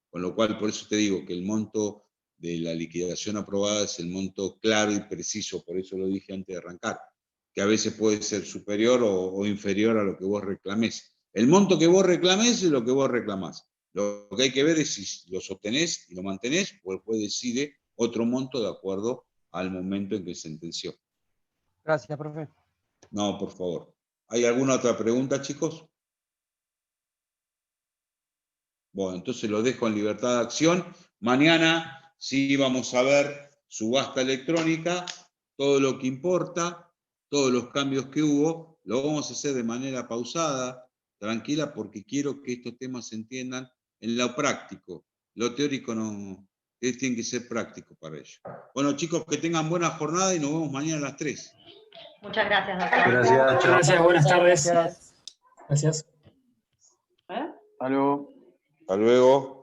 Con lo cual, por eso te digo que el monto de la liquidación aprobada es el monto claro y preciso, por eso lo dije antes de arrancar, que a veces puede ser superior o inferior a lo que vos reclamés. El monto que vos reclamés es lo que vos reclamás. Lo que hay que ver es si lo sostenés y lo mantenés, o el juez decide otro monto de acuerdo al momento en que sentenció. Gracias, profe. No, por favor. ¿Hay alguna otra pregunta, chicos? Bueno, entonces lo dejo en libertad de acción. Mañana sí vamos a ver subasta electrónica, todo lo que importa, todos los cambios que hubo. Lo vamos a hacer de manera pausada, tranquila, porque quiero que estos temas se entiendan en lo práctico. Lo teórico no, tiene que ser práctico para ello. Bueno, chicos, que tengan buena jornada y nos vemos mañana a las 3. Muchas gracias, doctor. Gracias, buenas tardes. Gracias. Hasta luego. Hasta luego.